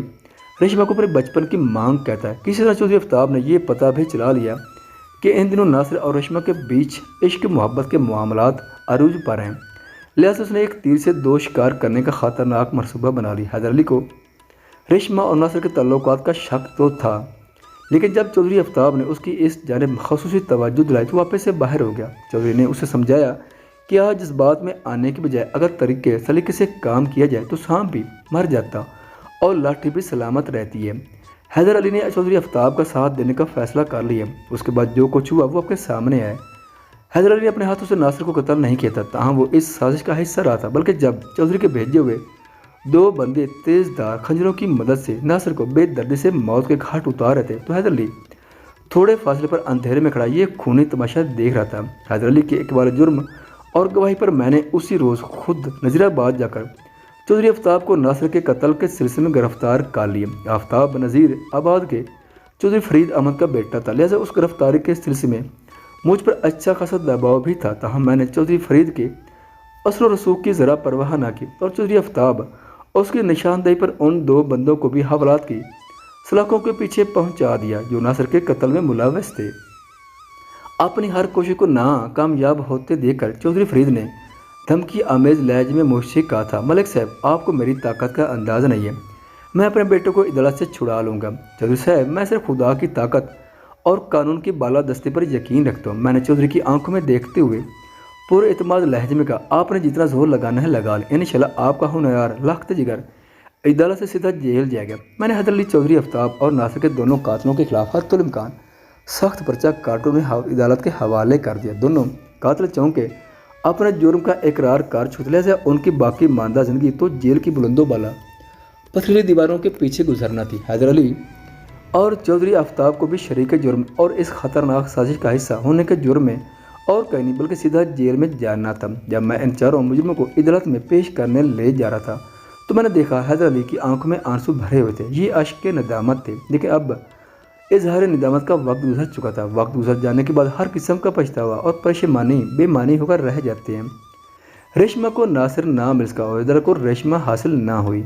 Speaker 1: ریشمہ کو اپنے بچپن کی مانگ کہتا ہے۔ کسی طرح چودھری آفتاب نے یہ پتہ بھی چلا لیا کہ ان دنوں ناصر اور ریشمہ کے بیچ عشق محبت کے معاملات عروج پر ہیں، لہٰذا اس نے ایک تیر سے 2 شکار کرنے کا خطرناک منصوبہ بنا لیا۔ حیدر علی کو ریشمہ اور ناصر کے تعلقات کا شک تو تھا، لیکن جب چودھری آفتاب نے اس کی اس جانب خصوصی توجہ دلائی تو واپس سے باہر ہو گیا۔ چودھری نے اسے سمجھایا کہ آج جذبات میں آنے کے بجائے اگر سلیقے سے کام کیا جائے تو سانپ بھی مر جاتا اور لاٹھی بھی سلامت رہتی ہے۔ حیدر علی نے چودھری آفتاب کا ساتھ دینے کا فیصلہ کر لیا۔ اس کے بعد جو کچھ ہوا وہ آپ کے سامنے آئے۔ حیدر علی نے اپنے ہاتھوں سے ناصر کو قتل نہیں کیا تھا، تاہم وہ اس سازش کا حصہ رہا تھا، بلکہ جب چودھری کے بھیجے ہوئے 2 بندے تیز دار خنجروں کی مدد سے ناصر کو بے دردی سے موت کے گھاٹ اتار رہے تھے تو حیدر علی تھوڑے فاصلے پر اندھیرے میں کھڑا یہ خونی تماشا دیکھ رہا تھا۔ حیدر علی کے اقبال جرم اور گواہی پر میں نے اسی روز خود نذیر آباد جا کر چودھری آفتاب کو ناصر کے قتل کے سلسلے میں گرفتار کر لیا۔ آفتاب نذیر آباد کے چودھری فرید احمد کا بیٹا تھا، لہٰذا اس گرفتاری کے سلسلے میں مجھ پر اچھا خاصا دباؤ بھی تھا، تاہم میں نے چودھری فرید کے اثر و رسوخ کی ذرا پرواہ نہ کی اور چودھری آفتاب اور اس کی نشاندہی پر ان 2 بندوں کو بھی حوالات کی سلاخوں کے پیچھے پہنچا دیا جو ناصر کے قتل میں ملوث تھے۔ اپنی ہر کوشش کو ناکامیاب ہوتے دیکھ کر چودھری فرید نے دھمکی آمیز لہجے میں مجھ سے کہا تھا، ملک صاحب آپ کو میری طاقت کا اندازہ نہیں ہے، میں اپنے بیٹے کو عدالت سے چھڑا لوں گا۔ چودھری صاحب میں صرف خدا کی طاقت اور قانون کی بالادستی پر یقین رکھتا ہوں۔ میں نے چودھری کی آنکھوں میں دیکھتے ہوئے پورے اعتماد لہجے میں کہا، آپ نے جتنا زور لگانا ہے لگا لیں، انشاءاللہ آپ کا ہونہار لخت جگر عدالت سے سیدھا جیل جائے گا۔ میں نے حیدر علی چودھری آفتاب اور ناصر کے دونوں قاتلوں کے خلاف حتی الامکان سخت پرچہ کاٹوں نے عدالت کے حوالے کر دیا۔ دونوں قاتل چونکہ اپنے جرم کا اقرار کر چکے، لہٰذا ان کی باقی ماندہ زندگی تو جیل کی بلند و بالا پتھریلی دیواروں کے پیچھے گزرنا تھی۔ حیدر علی اور چودھری آفتاب کو بھی شریک جرم اور اس خطرناک سازش کا حصہ ہونے کے جرم میں اور کہیں نہیں بلکہ سیدھا جیل میں جانا تھا۔ جب میں ان چاروں مجرموں کو عدالت میں پیش کرنے لے جا رہا تھا تو میں نے دیکھا حیدر علی کی آنکھوں میں آنسو بھرے ہوئے تھے، یہ اشک ندامت تھے، لیکن اب اظہار ندامت کا وقت گزر چکا تھا۔ وقت گزر جانے کے بعد ہر قسم کا پچھتاوا اور پریشانی بے معنی ہو کر رہ جاتے ہیں۔ ریشمہ کو ناصر نہ مل سکا اور ادھر کو ریشمہ حاصل نہ ہوئی۔